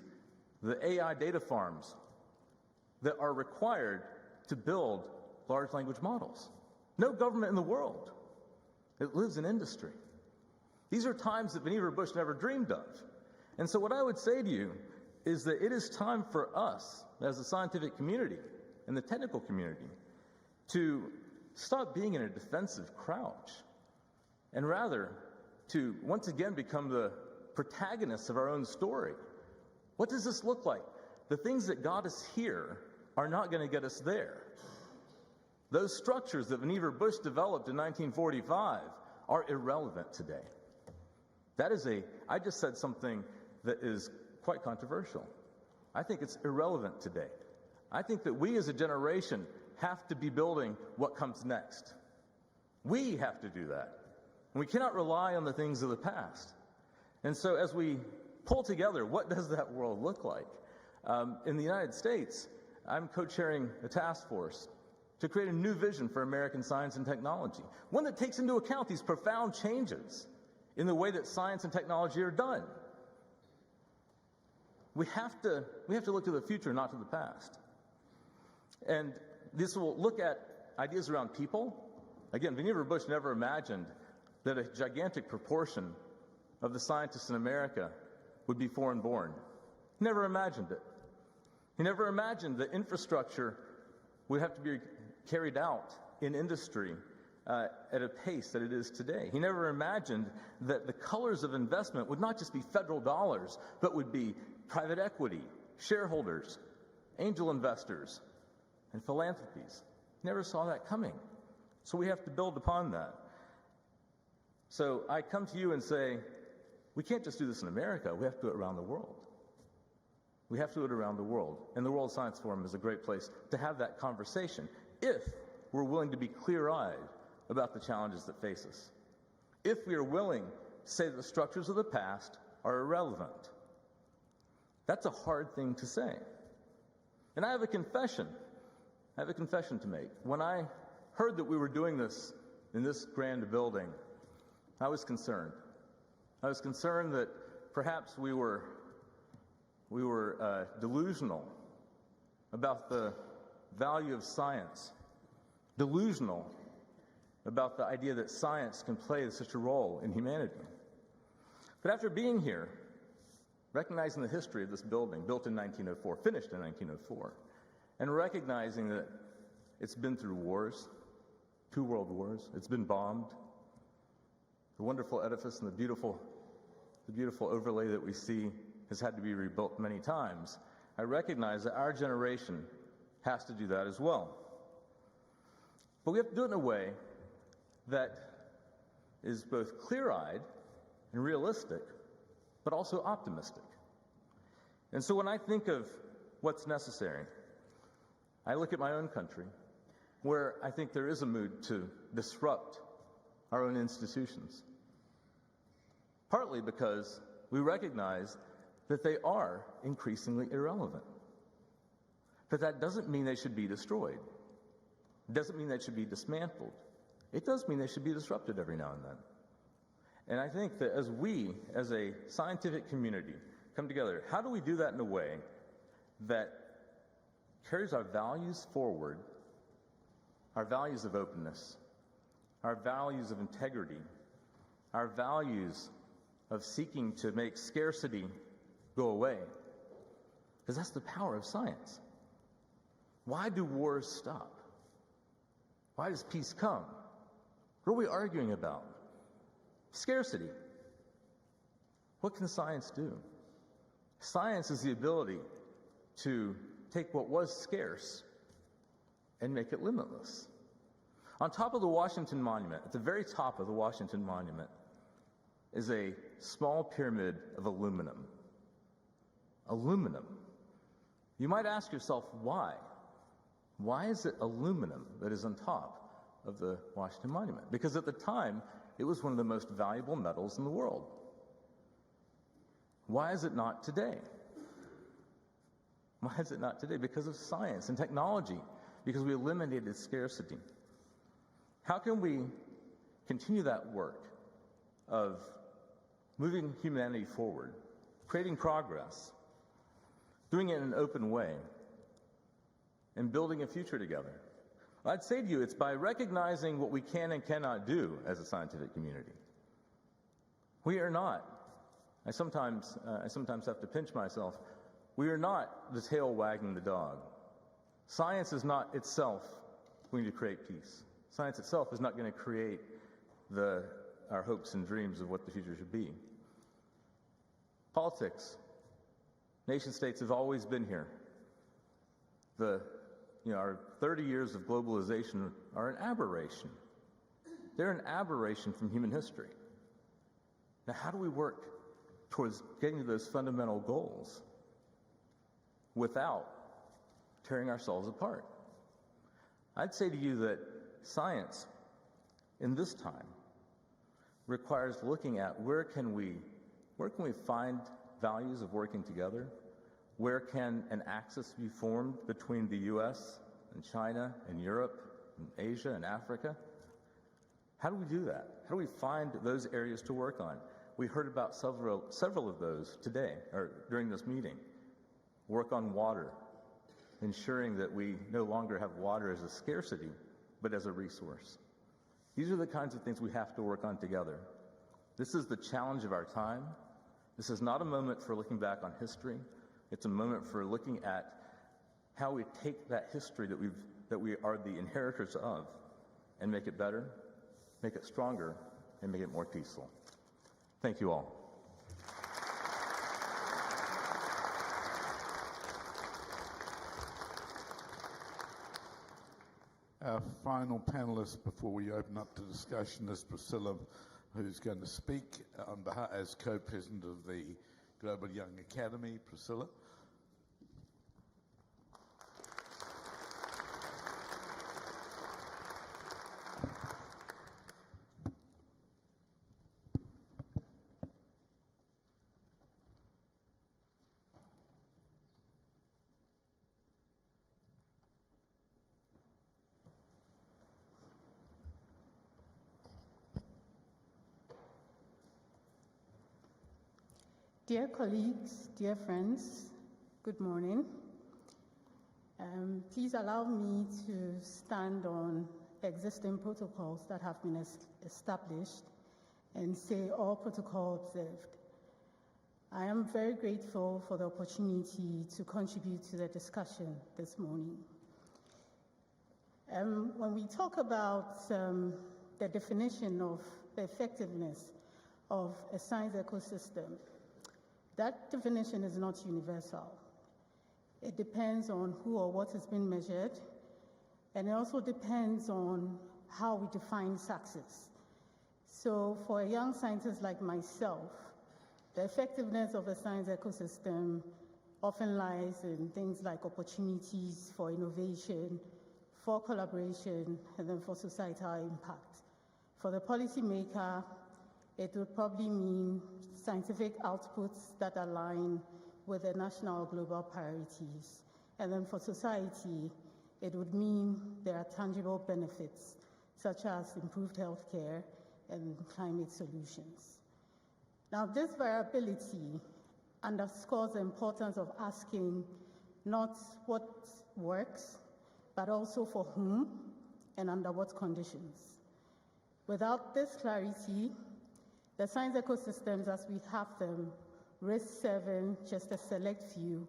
the AI data farms that are required to build large language models. No government in the world. It lives in industry. These are times that Vannevar Bush never dreamed of. And so what I would say to you is that it is time for us, as a scientific community and the technical community, to stop being in a defensive crouch and rather to once again become the protagonists of our own story. What does this look like? The things that got us here are not going to get us there. Those structures that Vannevar Bush developed in 1945 are irrelevant today. I just said something that is quite controversial. I think it's irrelevant today. I think that we as a generation have to be building what comes next. We have to do that. And we cannot rely on the things of the past. And so as we pull together, what does that world look like? In the United States, I'm co-chairing a task force to create a new vision for American science and technology, one that takes into account these profound changes in the way that science and technology are done. We have to look to the future, not to the past. And this will look at ideas around people. Again, Vannevar Bush never imagined that a gigantic proportion of the scientists in America would be foreign-born. He never imagined it. He never imagined that infrastructure would have to be carried out in industry at a pace that it is today. He never imagined that the colors of investment would not just be federal dollars, but would be private equity, shareholders, angel investors, and philanthropies. Never saw that coming. So we have to build upon that. So I come to you and say, we can't just do this in America, we have to do it around the world. We have to do it around the world. And the World Science Forum is a great place to have that conversation if we're willing to be clear-eyed about the challenges that face us. If we are willing to say that the structures of the past are irrelevant. That's a hard thing to say. And I have a confession. I have a confession to make. When I heard that we were doing this in this grand building, I was concerned. I was concerned that perhaps we were delusional about the value of science, delusional about the idea that science can play such a role in humanity. But after being here, recognizing the history of this building, built in 1904, finished in 1904, and recognizing that it's been through wars, 2 world wars, it's been bombed, the wonderful edifice and the beautiful overlay that we see has had to be rebuilt many times, I recognize that our generation has to do that as well. But we have to do it in a way that is both clear-eyed and realistic, but also optimistic. And so when I think of what's necessary, I look at my own country, where I think there is a mood to disrupt our own institutions. Partly because we recognize that they are increasingly irrelevant. But that doesn't mean they should be destroyed. It doesn't mean they should be dismantled. It does mean they should be disrupted every now and then. And I think that as we, as a scientific community, come together, how do we do that in a way that carries our values forward, our values of openness, our values of integrity, our values of seeking to make scarcity go away? Because that's the power of science. Why do wars stop? Why does peace come? What are we arguing about? Scarcity. What can science do? Science is the ability to take what was scarce and make it limitless. On top of the Washington Monument, at the very top of the Washington Monument, is a small pyramid of aluminum. Aluminum. You might ask yourself, why? Why is it aluminum that is on top of the Washington Monument? Because at the time, it was one of the most valuable metals in the world. Why is it not today? Why is it not today? Because of science and technology, because we eliminated scarcity. How can we continue that work of moving humanity forward, creating progress, doing it in an open way, and building a future together? I'd say to you, it's by recognizing what we can and cannot do as a scientific community. We are not, I sometimes have to pinch myself, we are not the tail wagging the dog. Science is not itself going to create peace. Science itself is not going to create our hopes and dreams of what the future should be. Politics. Nation states have always been here. Our 30 years of globalization are an aberration. They're an aberration from human history. Now, how do we work towards getting to those fundamental goals without tearing ourselves apart? I'd say to you that science, in this time, requires looking at where can we find values of working together? Where can an axis be formed between the U.S. and China and Europe and Asia and Africa? How do we do that? How do we find those areas to work on? We heard about several of those today, or during this meeting. Work on water, ensuring that we no longer have water as a scarcity, but as a resource. These are the kinds of things we have to work on together. This is the challenge of our time. This is not a moment for looking back on history. It's a moment for looking at how we take that history that we are the inheritors of and make it better, make it stronger, and make it more peaceful. Thank you all. Our final panelist before we open up to discussion is Priscilla, who's going to speak on behalf as co-president of the Global Young Academy. Priscilla. Dear colleagues, dear friends, good morning. Please allow me to stand on existing protocols that have been established and say all protocol observed. I am very grateful for the opportunity to contribute to the discussion this morning. When we talk about the definition of the effectiveness of a science ecosystem, that definition is not universal. It depends on who or what has been measured, and it also depends on how we define success. So for a young scientist like myself, the effectiveness of a science ecosystem often lies in things like opportunities for innovation, for collaboration, and then for societal impact. For the policymaker, it would probably mean scientific outputs that align with the national or global priorities. And then for society, it would mean there are tangible benefits, such as improved healthcare and climate solutions. Now, this variability underscores the importance of asking not what works, but also for whom and under what conditions. Without this clarity, the science ecosystems as we have them risk serving just a select few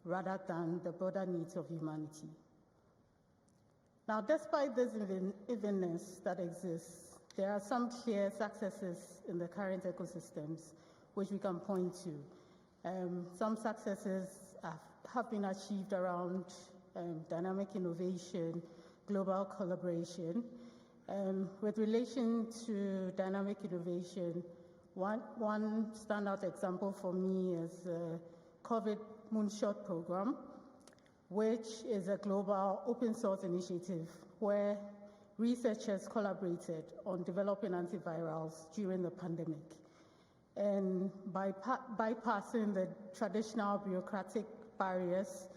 rather than the broader needs of humanity. Now, despite this evenness that exists, there are some clear successes in the current ecosystems which we can point to. Some successes have been achieved around dynamic innovation, global collaboration. With relation to dynamic innovation, one standout example for me is the COVID Moonshot program, which is a global open source initiative where researchers collaborated on developing antivirals during the pandemic. And by bypassing the traditional bureaucratic barriers,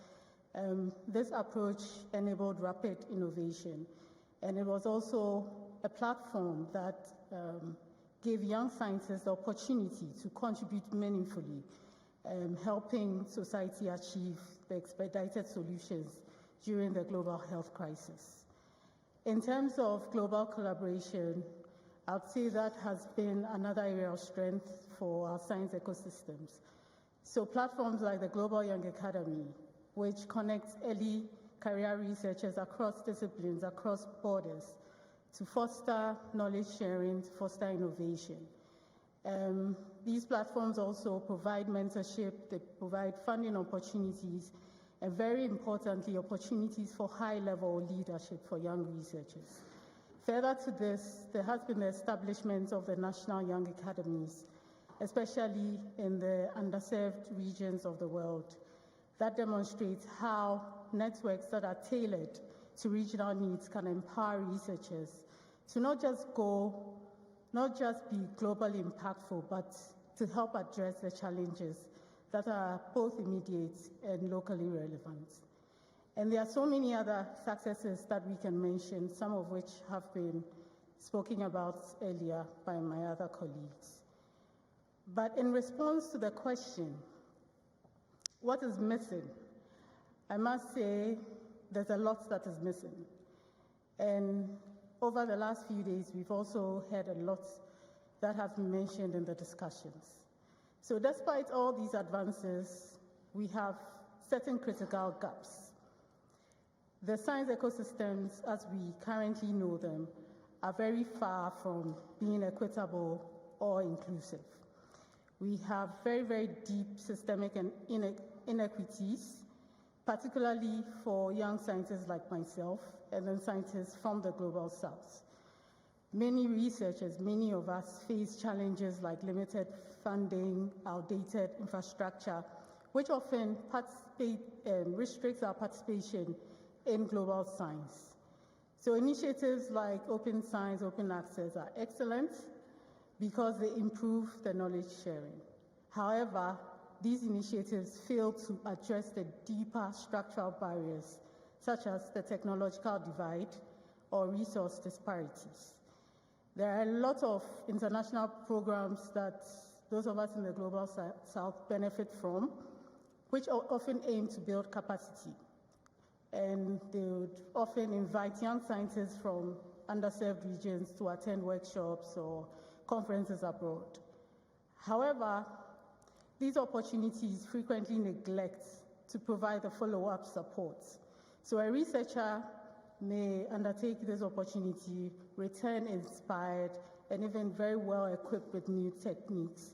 this approach enabled rapid innovation. And it was also a platform that gave young scientists the opportunity to contribute meaningfully, helping society achieve the expedited solutions during the global health crisis. In terms of global collaboration, I'd say that has been another area of strength for our science ecosystems. So platforms like the Global Young Academy, which connects early career researchers across disciplines, across borders, to foster knowledge sharing, to foster innovation. These platforms also provide mentorship, they provide funding opportunities, and very importantly, opportunities for high-level leadership for young researchers. Further to this, there has been the establishment of the National Young Academies, especially in the underserved regions of the world. That demonstrates how networks that are tailored to regional needs can empower researchers to not just be globally impactful, but to help address the challenges that are both immediate and locally relevant. And there are so many other successes that we can mention, some of which have been spoken about earlier by my other colleagues. But in response to the question, what is missing? I must say there's a lot that is missing. And over the last few days, we've also heard a lot that have been mentioned in the discussions. So despite all these advances, we have certain critical gaps. The science ecosystems, as we currently know them, are very far from being equitable or inclusive. We have very, very deep systemic and inequities, particularly for young scientists like myself and then scientists from the Global South. Many researchers, many of us face challenges like limited funding, outdated infrastructure, which often restricts our participation in global science. So initiatives like Open Science, Open Access are excellent because they improve the knowledge sharing. However, these initiatives fail to address the deeper structural barriers, such as the technological divide or resource disparities. There are a lot of international programs that those of us in the Global South benefit from, which often aim to build capacity. And they would often invite young scientists from underserved regions to attend workshops or conferences abroad. However, these opportunities frequently neglect to provide the follow-up support. So a researcher may undertake this opportunity, return inspired, and even very well equipped with new techniques,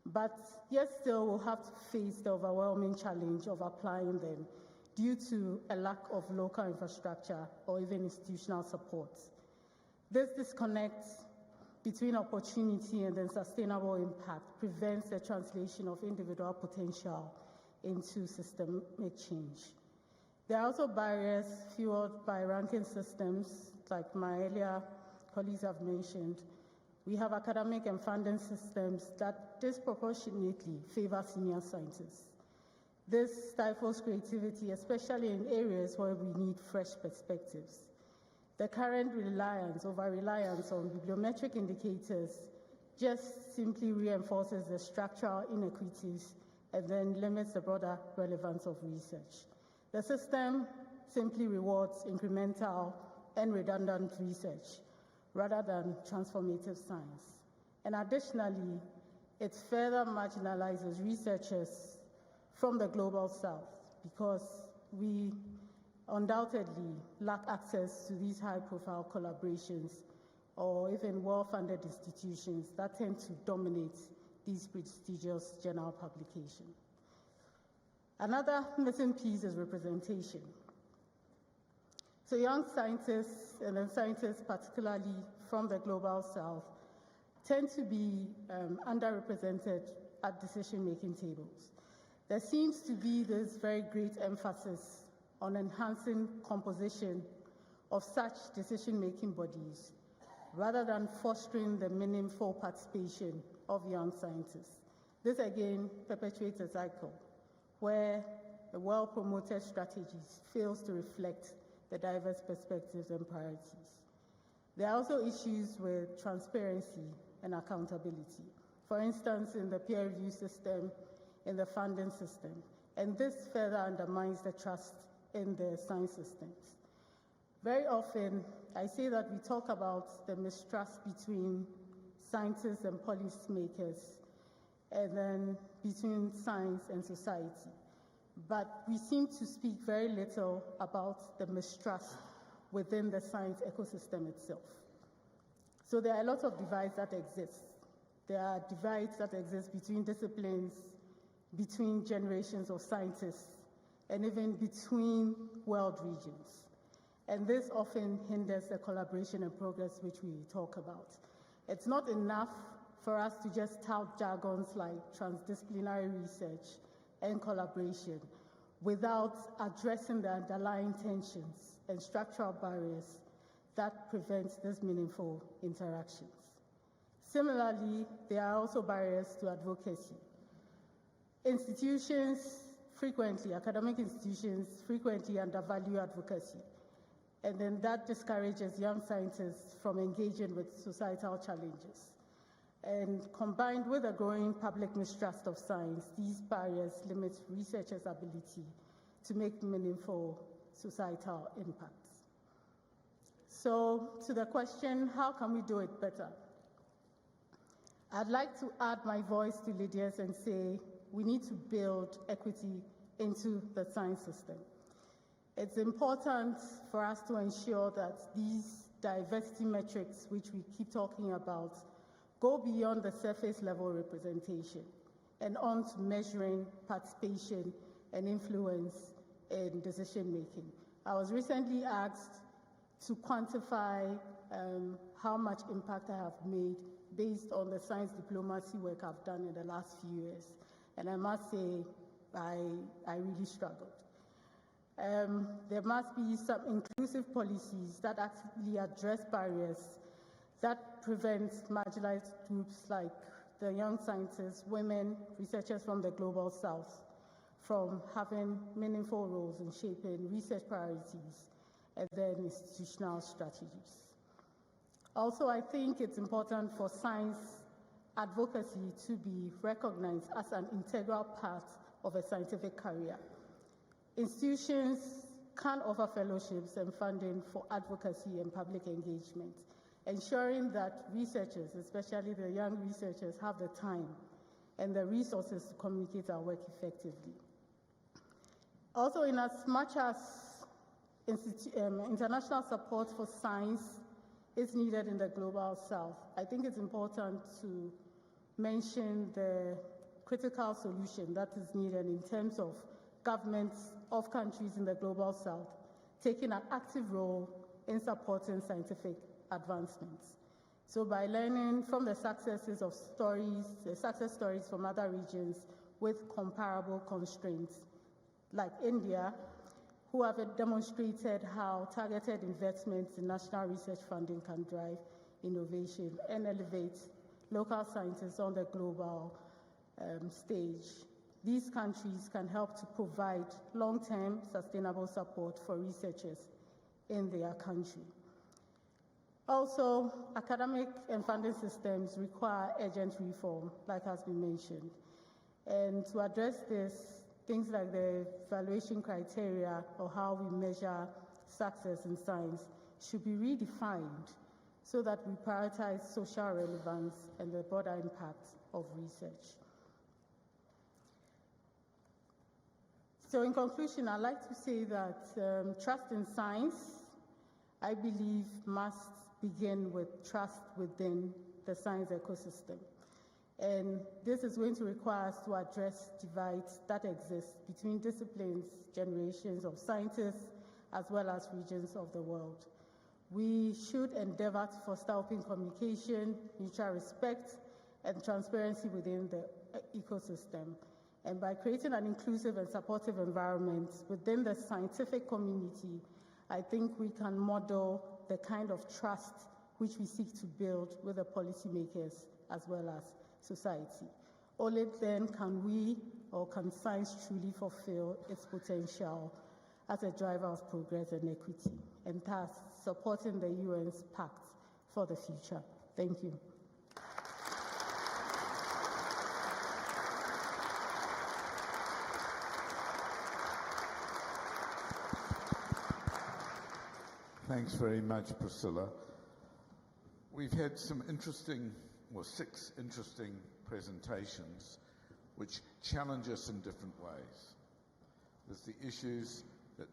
but yet still will have to face the overwhelming challenge of applying them due to a lack of local infrastructure or even institutional support. This disconnect between opportunity and then sustainable impact prevents the translation of individual potential into systemic change. There are also barriers fueled by ranking systems, like my earlier colleagues have mentioned. We have academic and funding systems that disproportionately favor senior scientists. This stifles creativity, especially in areas where we need fresh perspectives. The current over-reliance on bibliometric indicators just simply reinforces the structural inequities and then limits the broader relevance of research. The system simply rewards incremental and redundant research rather than transformative science. And additionally, it further marginalizes researchers from the Global South because we undoubtedly lack access to these high-profile collaborations or even well-funded institutions that tend to dominate these prestigious journal publications. Another missing piece is representation. So young scientists, and then scientists particularly from the Global South, tend to be underrepresented at decision-making tables. There seems to be this very great emphasis on enhancing composition of such decision-making bodies rather than fostering the meaningful participation of young scientists. This again perpetuates a cycle where a well-promoted strategies fails to reflect the diverse perspectives and priorities. There are also issues with transparency and accountability. For instance, in the peer review system, in the funding system, and this further undermines the trust in the science systems. Very often, I say that we talk about the mistrust between scientists and policymakers, and then between science and society. But we seem to speak very little about the mistrust within the science ecosystem itself. So there are a lot of divides that exist. There are divides that exist between disciplines, between generations of scientists, and even between world regions. And this often hinders the collaboration and progress which we talk about. It's not enough for us to just tout jargons like transdisciplinary research and collaboration without addressing the underlying tensions and structural barriers that prevent these meaningful interactions. Similarly, there are also barriers to advocacy. Academic institutions frequently undervalue advocacy, and then that discourages young scientists from engaging with societal challenges. And combined with a growing public mistrust of science, these barriers limit researchers' ability to make meaningful societal impacts. So to the question, how can we do it better? I'd like to add my voice to Lydia's and say we need to build equity into the science system. It's important for us to ensure that these diversity metrics, which we keep talking about, go beyond the surface level representation and on to measuring participation and influence in decision making. I was recently asked to quantify how much impact I have made based on the science diplomacy work I've done in the last few years. And I must say, I really struggled. There must be some inclusive policies that actively address barriers that prevent marginalized groups like the young scientists, women, researchers from the global south from having meaningful roles in shaping research priorities and then institutional strategies. Also, I think it's important for science advocacy to be recognized as an integral part of a scientific career. Institutions can offer fellowships and funding for advocacy and public engagement, ensuring that researchers, especially the young researchers, have the time and the resources to communicate our work effectively. Also, in as much as international support for science is needed in the global south, I think it's important to mention the critical solution that is needed in terms of governments of countries in the global south taking an active role in supporting scientific advancements. So by learning from the successes of the success stories from other regions with comparable constraints, like India, who have demonstrated how targeted investments in national research funding can drive innovation and elevate local scientists on the global stage. These countries can help to provide long-term sustainable support for researchers in their country. Also, academic and funding systems require urgent reform, like has been mentioned. And to address this, things like the evaluation criteria or how we measure success in science should be redefined so that we prioritize social relevance and the broader impact of research. So in conclusion, I'd like to say that trust in science, I believe, must begin with trust within the science ecosystem. And this is going to require us to address divides that exist between disciplines, generations of scientists, as well as regions of the world. We should endeavor to foster open communication, mutual respect, and transparency within the ecosystem. And by creating an inclusive and supportive environment within the scientific community, I think we can model the kind of trust which we seek to build with the policymakers as well as society. Only then can we, or can science truly fulfill its potential as a driver of progress and equity, and thus supporting the UN's Pact for the Future. Thank you. Thanks very much, Priscilla. We've had some interesting, or 6 interesting presentations which challenge us in different ways. There's the issues that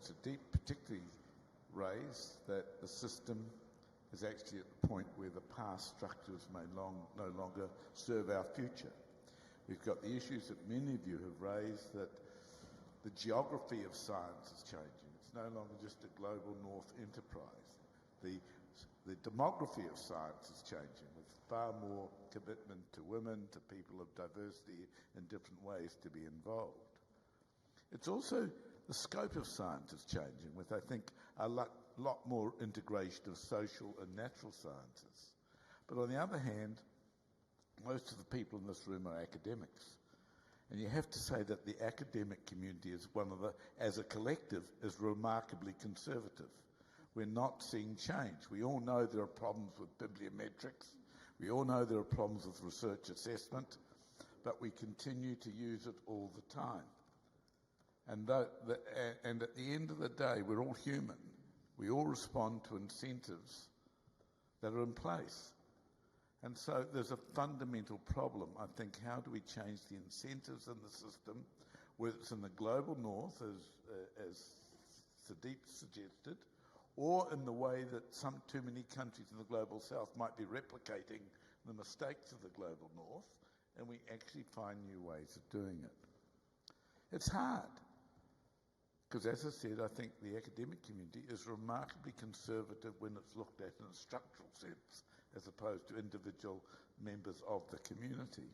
Sadiq particularly raised, that the system is actually at the point where the past structures may no longer serve our future. We've got the issues that many of you have raised, that the geography of science is changing. It's no longer just a global north enterprise. The demography of science is changing, with far more commitment to women, to people of diversity in different ways to be involved. It's also the scope of science is changing, with, I think, a lot more integration of social and natural sciences. But on the other hand, most of the people in this room are academics. And you have to say that the academic community is as a collective, is remarkably conservative. We're not seeing change. We all know there are problems with bibliometrics. We all know there are problems with research assessment, but we continue to use it all the time. And at the end of the day, we're all human. We all respond to incentives that are in place. And so there's a fundamental problem. I think, how do we change the incentives in the system, whether it's in the global north, as Sadiq suggested, or in the way that too many countries in the global south might be replicating the mistakes of the global north, and we actually find new ways of doing it. It's hard, because as I said, I think the academic community is remarkably conservative when it's looked at in a structural sense, as opposed to individual members of the community.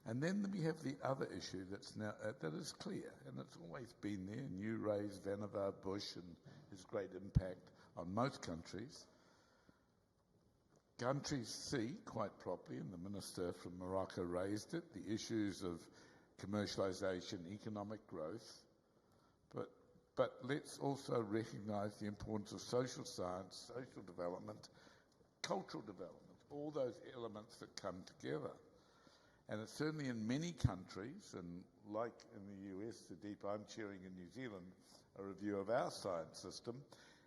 And then we have the other issue that's now that is clear, and it's always been there. And you raised Vannevar Bush and his great impact on most countries. Countries see, quite properly, and the minister from Morocco raised it, the issues of commercialisation, economic growth, but let's also recognise the importance of social science, social development, cultural development, all those elements that come together. And it's certainly in many countries, and like in the US, Sudeep, I'm chairing in New Zealand a review of our science system,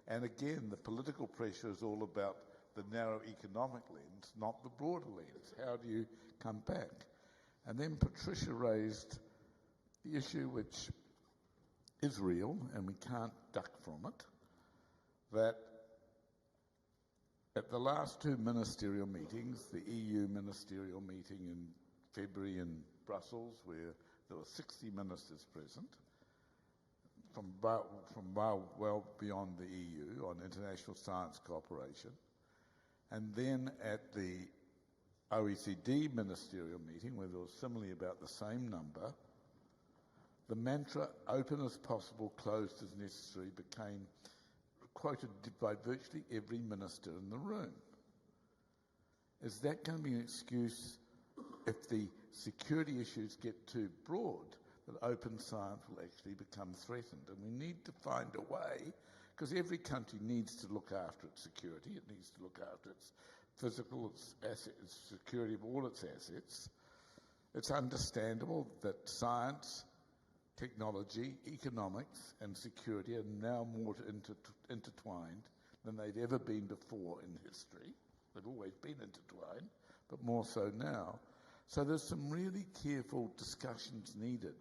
and again, the political pressure is all about the narrow economic lens, not the broader lens. How do you come back? And then Patricia raised the issue which is real, and we can't duck from it, that at the last two ministerial meetings, the EU ministerial meeting in February in Brussels, where there were 60 ministers present, from well beyond the EU on international science cooperation, and then at the OECD ministerial meeting, where there was similarly about the same number, the mantra, open as possible, closed as necessary, became quoted by virtually every minister in the room. Is that going to be an excuse if the security issues get too broad, that open science will actually become threatened? And we need to find a way, because every country needs to look after its security, it needs to look after its physical, its asset, its security of all its assets. It's understandable that science, technology, economics and security are now more intertwined than they've ever been before in history. They've always been intertwined, but more so now. So there's some really careful discussions needed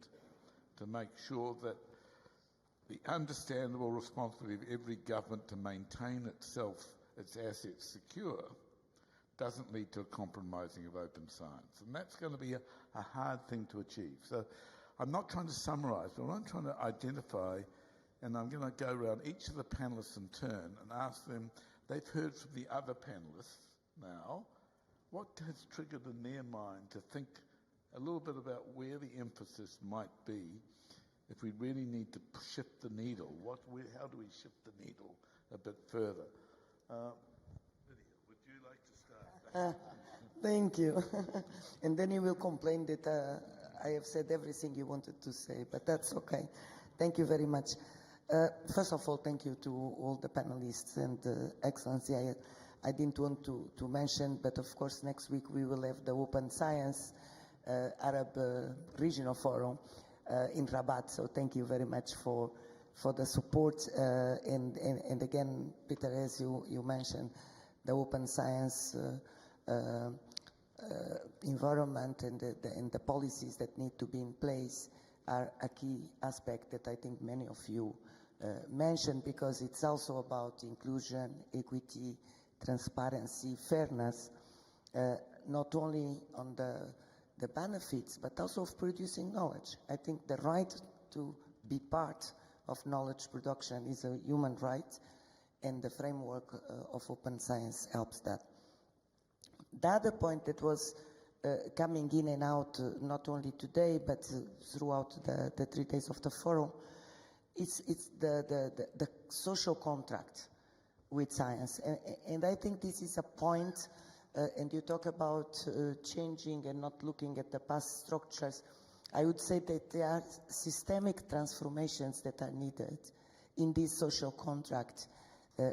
to make sure that the understandable responsibility of every government to maintain itself, its assets secure, doesn't lead to a compromising of open science. And that's going to be a hard thing to achieve. So I'm not trying to summarise, but I'm trying to identify, and I'm going to go around each of the panellists in turn and ask them, they've heard from the other panellists now, what has triggered in their mind to think a little bit about where the emphasis might be if we really need to shift the needle? How do we shift the needle a bit further? Lydia, would you like to start? Thank you. And then you will complain that I have said everything you wanted to say, but that's okay. Thank you very much. First of all, thank you to all the panelists and Excellency. I didn't want to mention, but of course next week we will have the Open Science Arab Regional Forum in Rabat. So thank you very much for the support. And again, Peter, as you mentioned, the open science environment and the policies that need to be in place are a key aspect that I think many of you mentioned, because it's also about inclusion, equity, transparency, fairness, not only on the benefits, but also of producing knowledge. I think the right to be part of knowledge production is a human right, and the framework of open science helps that. The other point that was coming in and out, not only today, but throughout the 3 days of the forum, it's the social contract with science. And I think this is a point, and you talk about changing and not looking at the past structures. I would say that there are systemic transformations that are needed in this social contract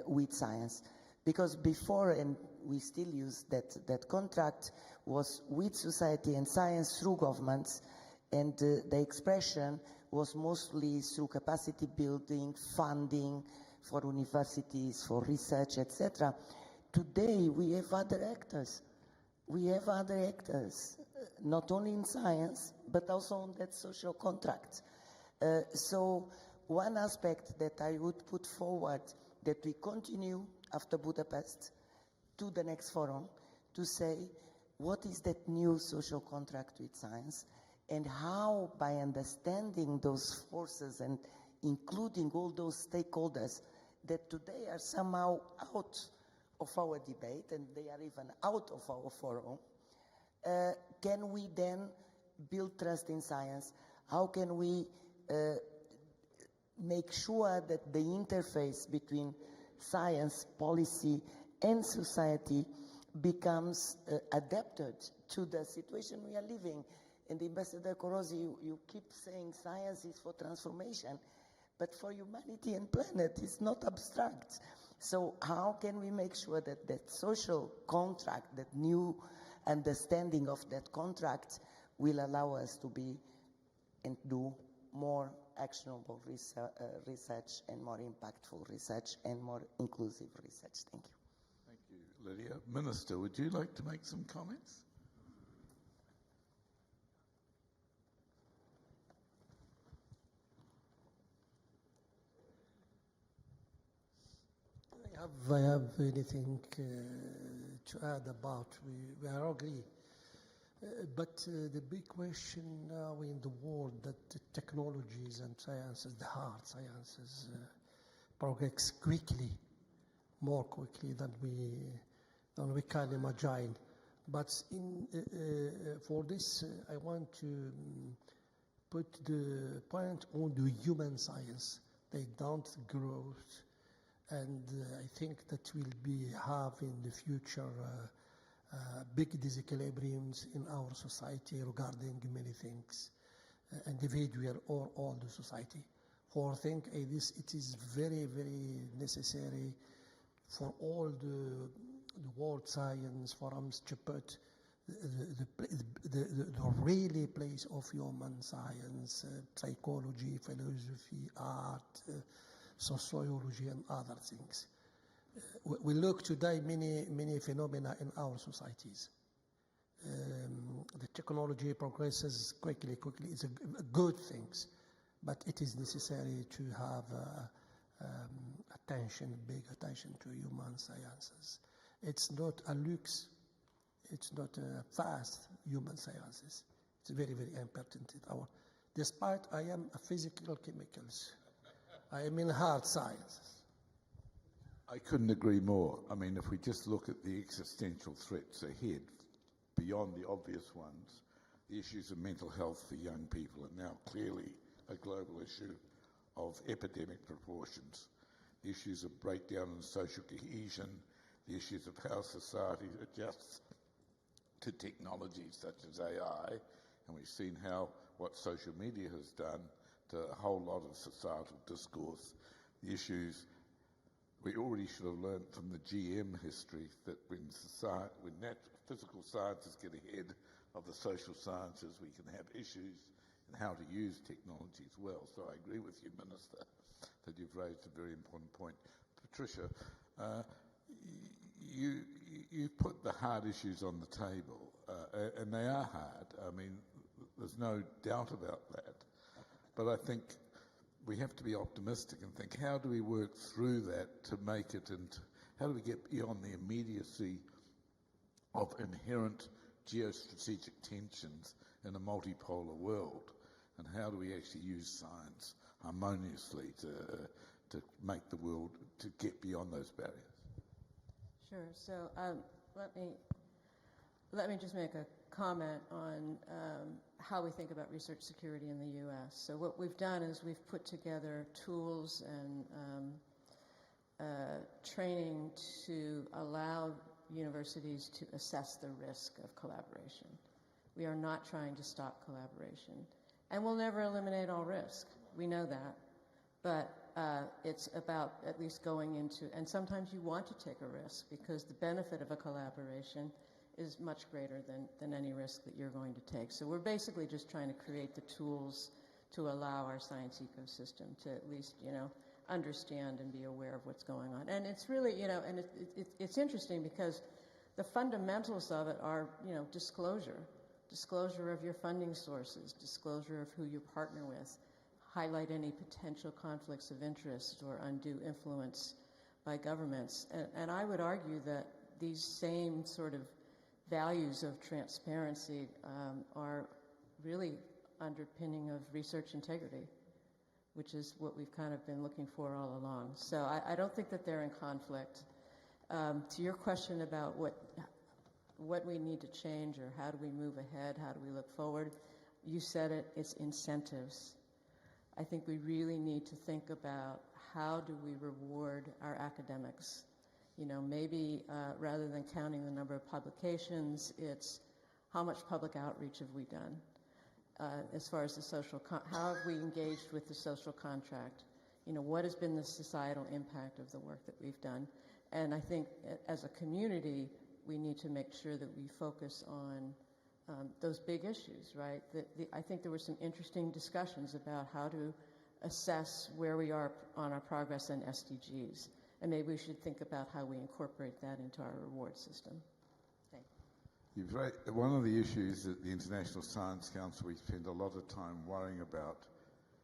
with science. Because before, and we still use that contract, was with society and science through governments, and the expression was mostly through capacity building, funding for universities, for research, etc. Today, we have other actors. We have other actors, not only in science, but also on that social contract. So one aspect that I would put forward that we continue after Budapest to the next forum to say what is that new social contract with science, and how, by understanding those forces and including all those stakeholders that today are somehow out of our debate and they are even out of our forum, can we then build trust in science? How can we make sure that the interface between science, policy, and society becomes adapted to the situation we are living? And Ambassador Korosi, you keep saying science is for transformation, but for humanity and planet, it's not abstract. So how can we make sure that that social contract, that new understanding of that contract will allow us to be and do more actionable research and more impactful research and more inclusive research? Thank you. Thank you, Lydia. Minister, would you like to make some comments? I have anything to add about. We are agree. But the big question now in the world that the technologies and sciences, the hard sciences, progress quickly, more quickly than we can imagine. But for this, I want to put the point on the human science. They don't grow. And I think that will have in the future big disequilibriums in our society regarding many things, individual or all the society. For I think it is very, very necessary for all the world science forums to put the really place of human science, psychology, philosophy, art, sociology, and other things. We look today many phenomena in our societies. The technology progresses quickly. It's a good thing, but it is necessary to have big attention to human sciences. It's not a lux. It's not a fast human sciences. It's very, very important in our. Despite I am a physical chemicals, I am in hard sciences. I couldn't agree more. I mean, if we just look at the existential threats ahead, beyond the obvious ones, the issues of mental health for young people are now clearly a global issue of epidemic proportions. The issues of breakdown in social cohesion, the issues of how society adjusts to technologies such as AI, and we've seen what social media has done to a whole lot of societal discourse. The issues we already should have learned from the GM history that when physical sciences get ahead of the social sciences, we can have issues in how to use technology as well. So I agree with you, Minister, that you've raised a very important point. Patricia, you put the hard issues on the table, and they are hard. I mean, there's no doubt about that. But I think we have to be optimistic and think, how do we work through that to make it into, how do we get beyond the immediacy of inherent geostrategic tensions in a multipolar world? And how do we actually use science harmoniously to make the world, to get beyond those barriers? Sure. So let me just make a comment on how we think about research security in the U.S. So what we've done is we've put together tools and training to allow universities to assess the risk of collaboration. We are not trying to stop collaboration. And we'll never eliminate all risk. We know that. But it's about at least going into, and sometimes you want to take a risk because the benefit of a collaboration is much greater than any risk that you're going to take. So we're basically just trying to create the tools to allow our science ecosystem to at least, understand and be aware of what's going on. And it's really, and it's interesting because the fundamentals of it are, disclosure of your funding sources, disclosure of who you partner with, highlight any potential conflicts of interest or undue influence by governments. And I would argue that these same sort of values of transparency are really underpinning of research integrity, which is what we've kind of been looking for all along. So I don't think that they're in conflict. To your question about what we need to change or how do we move ahead, how do we look forward, you said it, it's incentives. I think we really need to think about how do we reward our academics. You know, maybe rather than counting the number of publications, it's how much public outreach have we done as far as the social, how have we engaged with the social contract? You know, what has been the societal impact of the work that we've done? And I think as a community, we need to make sure that we focus on those big issues, right? I think there were some interesting discussions about how to assess where we are on our progress in SDGs. And maybe we should think about how we incorporate that into our reward system. Thank you. You've raised, one of the issues at the International Science Council we spend a lot of time worrying about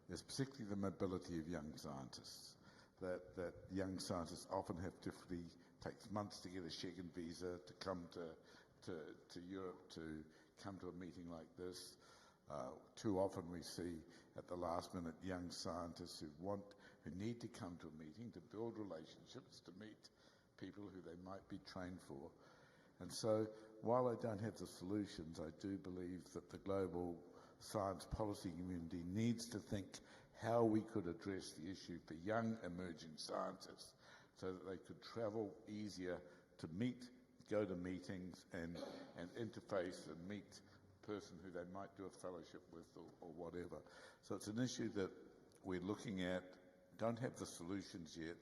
is particularly the mobility of young scientists. That young scientists often have difficulty, takes months to get a Schengen visa to come to Europe, to come to a meeting like this. Too often we see at the last minute young scientists who need to come to a meeting to build relationships, to meet people who they might be trained for. And so while I don't have the solutions, I do believe that the global science policy community needs to think how we could address the issue for young emerging scientists so that they could travel easier to meet, go to meetings and interface and meet a person who they might do a fellowship with or whatever. So it's an issue that we're looking at, don't have the solutions yet,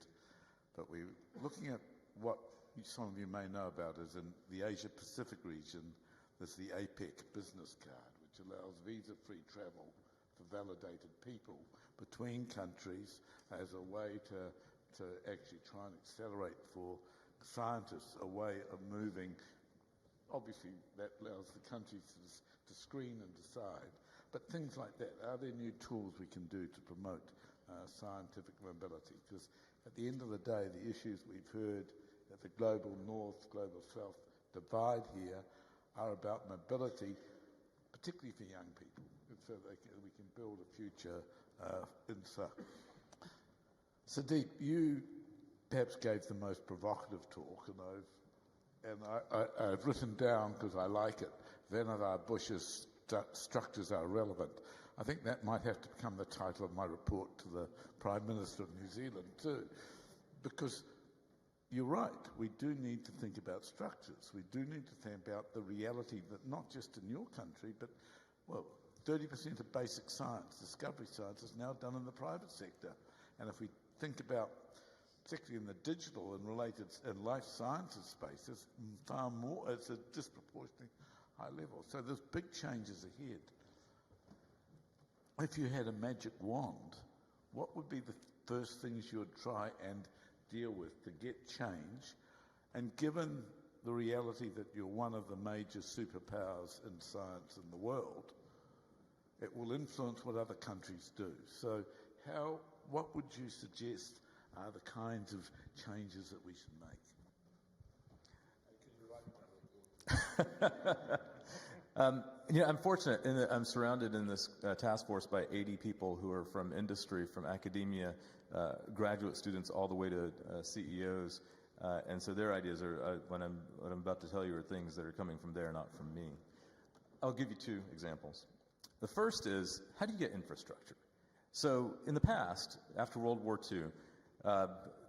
but we're looking at what some of you may know about is in the Asia Pacific region, there's the APEC business card, which allows visa-free travel for validated people between countries as a way to actually try and accelerate for scientists a way of moving. Obviously, that allows the countries to screen and decide. But things like that, are there new tools we can do to promote scientific mobility? Because at the end of the day, the issues we've heard at the global north, global south divide here are about mobility, particularly for young people, so that we can build a future in Sadiq, you perhaps gave the most provocative talk, and I've written down, because I like it, Vannevar Bush's structures are relevant. I think that might have to become the title of my report to the Prime Minister of New Zealand too, because you're right, we do need to think about structures. We do need to think about the reality that not just in your country, but, well, 30% of basic science, discovery science, is now done in the private sector. And if we think about, particularly in the digital and related and life sciences space, there's far more, it's a disproportionately high level. So there's big changes ahead. If you had a magic wand, what would be the first things you would try and deal with to get change? And given the reality that you're one of the major superpowers in science in the world, it will influence what other countries do. So what would you suggest are the kinds of changes that we should make? I'm fortunate in that I'm surrounded in this task force by 80 people who are from industry, from academia, graduate students, all the way to CEOs. And so their ideas are, what I'm about to tell you, are things that are coming from there, not from me. I'll give you two examples. The first is, how do you get infrastructure? So in the past, after World War II,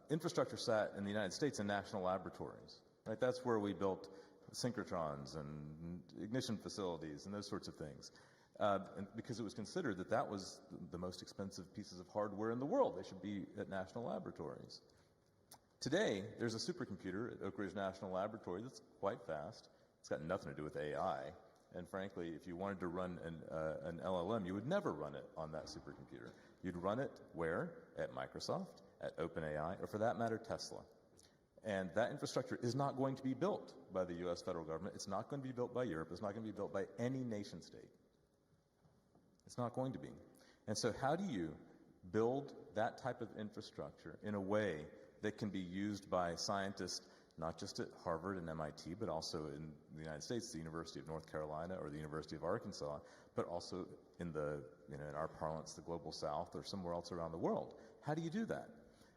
infrastructure sat in the United States in national laboratories. Right? That's where we built synchrotrons and ignition facilities and those sorts of things, and because it was considered that that was the most expensive pieces of hardware in the world. They should be at national laboratories. Today, there's a supercomputer at Oak Ridge National Laboratory that's quite fast. It's got nothing to do with AI. And frankly, if you wanted to run an LLM, you would never run it on that supercomputer. You'd run it where? At Microsoft, at OpenAI, or for that matter, Tesla. And that infrastructure is not going to be built by the U.S. federal government. It's not going to be built by Europe. It's not going to be built by any nation state. It's not going to be. And so how do you build that type of infrastructure in a way that can be used by scientists not just at Harvard and MIT, but also in the United States, the University of North Carolina or the University of Arkansas, but also in in our parlance, the global South or somewhere else around the world. How do you do that?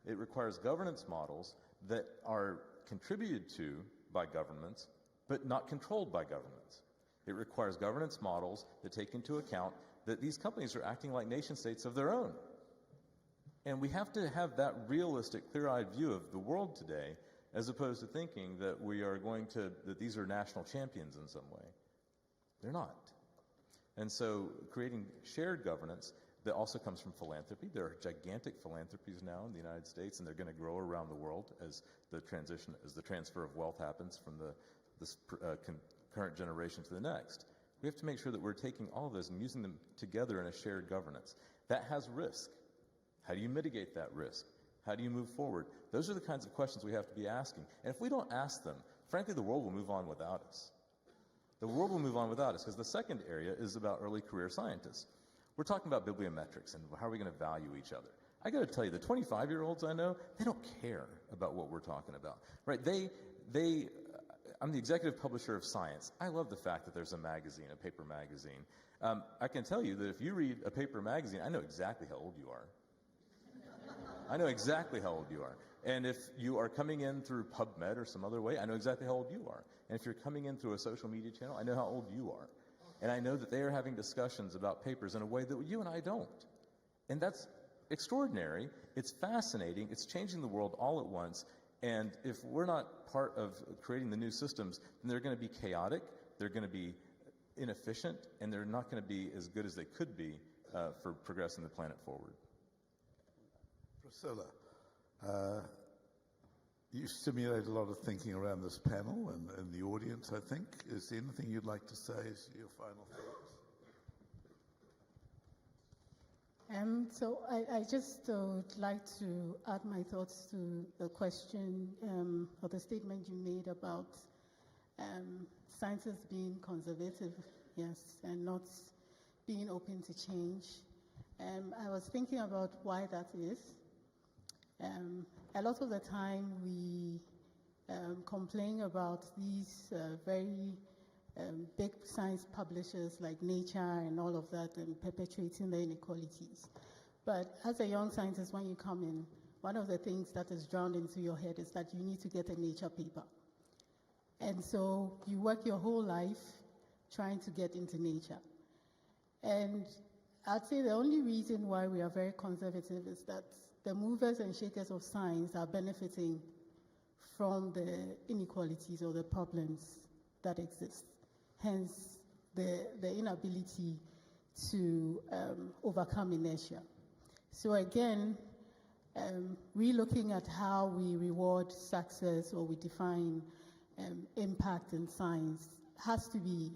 It requires governance models that are contributed to by governments, but not controlled by governments. It requires governance models that take into account that these companies are acting like nation states of their own. And we have to have that realistic, clear-eyed view of the world today, as opposed to thinking that that these are national champions in some way. They're not. And so creating shared governance that also comes from philanthropy. There are gigantic philanthropies now in the United States, and they're going to grow around the world as the transfer of wealth happens from this current generation to the next. We have to make sure that we're taking all of those and using them together in a shared governance. That has risk. How do you mitigate that risk? How do you move forward? Those are the kinds of questions we have to be asking. And if we don't ask them, frankly, the world will move on without us. The world will move on without us, because the second area is about early career scientists. We're talking about bibliometrics and how are we going to value each other. I got to tell you, the 25-year-olds I know, they don't care about what we're talking about, right? I'm the executive publisher of Science. I love the fact that there's a magazine, a paper magazine. I can tell you that if you read a paper magazine, I know exactly how old you are. I know exactly how old you are. And if you are coming in through PubMed or some other way, I know exactly how old you are. And if you're coming in through a social media channel, I know how old you are. And I know that they are having discussions about papers in a way that you and I don't. And that's extraordinary. It's fascinating. It's changing the world all at once. And if we're not part of creating the new systems, then they're going to be chaotic, they're going to be inefficient, and they're not going to be as good as they could be for progressing the planet forward. Priscilla, you stimulated a lot of thinking around this panel and the audience, I think. Is there anything you'd like to say as your final thoughts? So I just would like to add my thoughts to the question or the statement you made about scientists being conservative, yes, and not being open to change. I was thinking about why that is. A lot of the time we complain about these very big science publishers like Nature and all of that and perpetuating the inequalities. But as a young scientist, when you come in, one of the things that is drowned into your head is that you need to get a Nature paper. And so you work your whole life trying to get into Nature. And I'd say the only reason why we are very conservative is that the movers and shakers of science are benefiting from the inequalities or the problems that exist. Hence, the inability to overcome inertia. So again, re-looking at how we reward success or we define impact in science has to be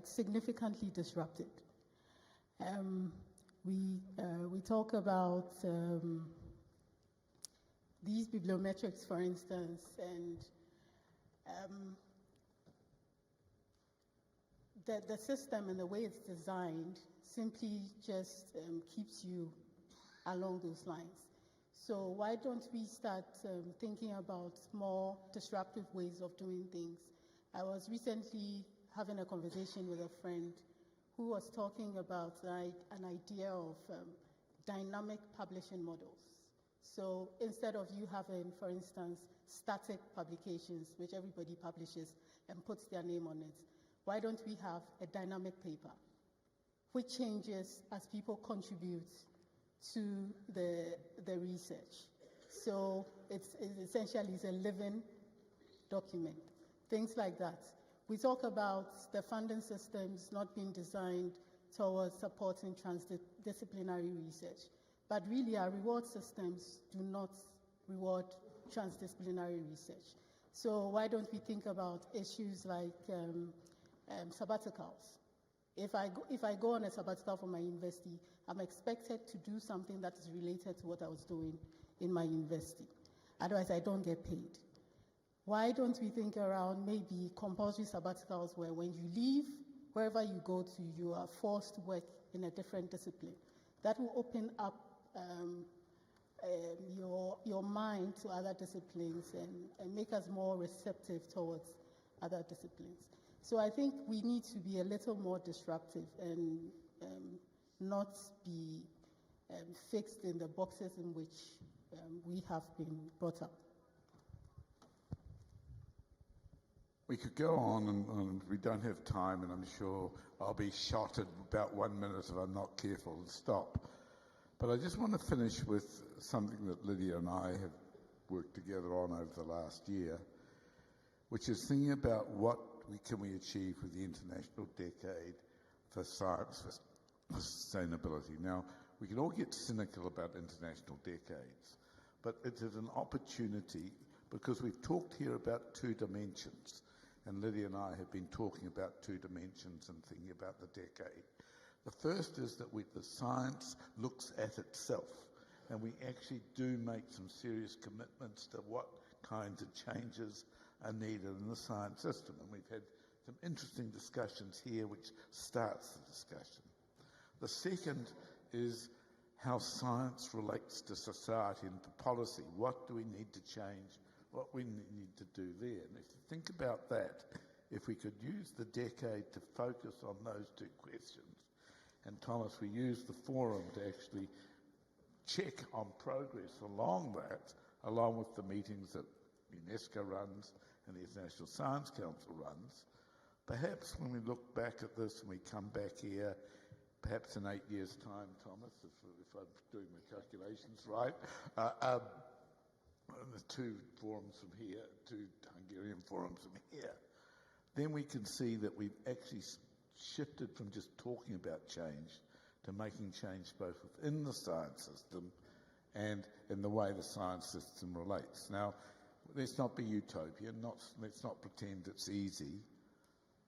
significantly disrupted. We talk about these bibliometrics, for instance, and the system and the way it's designed simply just keeps you along those lines. So why don't we start thinking about more disruptive ways of doing things? I was recently having a conversation with a friend who was talking about an idea of dynamic publishing models. So instead of you having, for instance, static publications, which everybody publishes and puts their name on it, why don't we have a dynamic paper, which changes as people contribute to the research? So it's essentially a living document, things like that. We talk about the funding systems not being designed towards supporting transdisciplinary research, but really our reward systems do not reward transdisciplinary research. So why don't we think about issues like sabbaticals? If I go on a sabbatical from my university, I'm expected to do something that is related to what I was doing in my university. Otherwise, I don't get paid. Why don't we think around maybe compulsory sabbaticals where when you leave, wherever you go to, you are forced to work in a different discipline? That will open up your mind to other disciplines and make us more receptive towards other disciplines. So I think we need to be a little more disruptive and not be fixed in the boxes in which we have been brought up. We could go on, and we don't have time, and I'm sure I'll be shot at about 1 minute if I'm not careful and stop. But I just want to finish with something that Lydia and I have worked together on over the last year, which is thinking about what can we achieve with the International Decade for Science for Sustainability. Now, we can all get cynical about international decades, but it is an opportunity because we've talked here about 2 dimensions, and Lydia and I have been talking about 2 dimensions and thinking about the decade. The first is that the science looks at itself, and we actually do make some serious commitments to what kinds of changes are needed in the science system. And we've had some interesting discussions here which starts the discussion. The second is how science relates to society and to policy. What do we need to change? What we need to do there? And if you think about that, if we could use the decade to focus on those 2 questions, and Thomas, we use the forum to actually check on progress along that, along with the meetings that UNESCO runs and the International Science Council runs. Perhaps when we look back at this and we come back here, perhaps in 8 years' time, Thomas, if I'm doing my calculations right, the 2 forums from here, 2 Hungarian forums from here, then we can see that we've actually shifted from just talking about change to making change both within the science system and in the way the science system relates. Now, let's not be utopian, let's not pretend it's easy,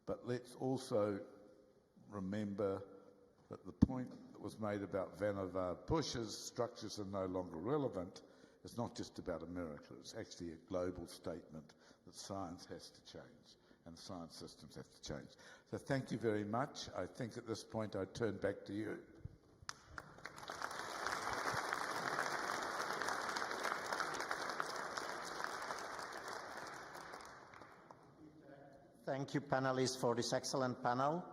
but let's also remember that the point that was made about Vannevar Bush's structures are no longer relevant is not just about America, it's actually a global statement that science has to change and science systems have to change. So thank you very much. I think at this point I turn back to you. Thank you, panelists, for this excellent panel.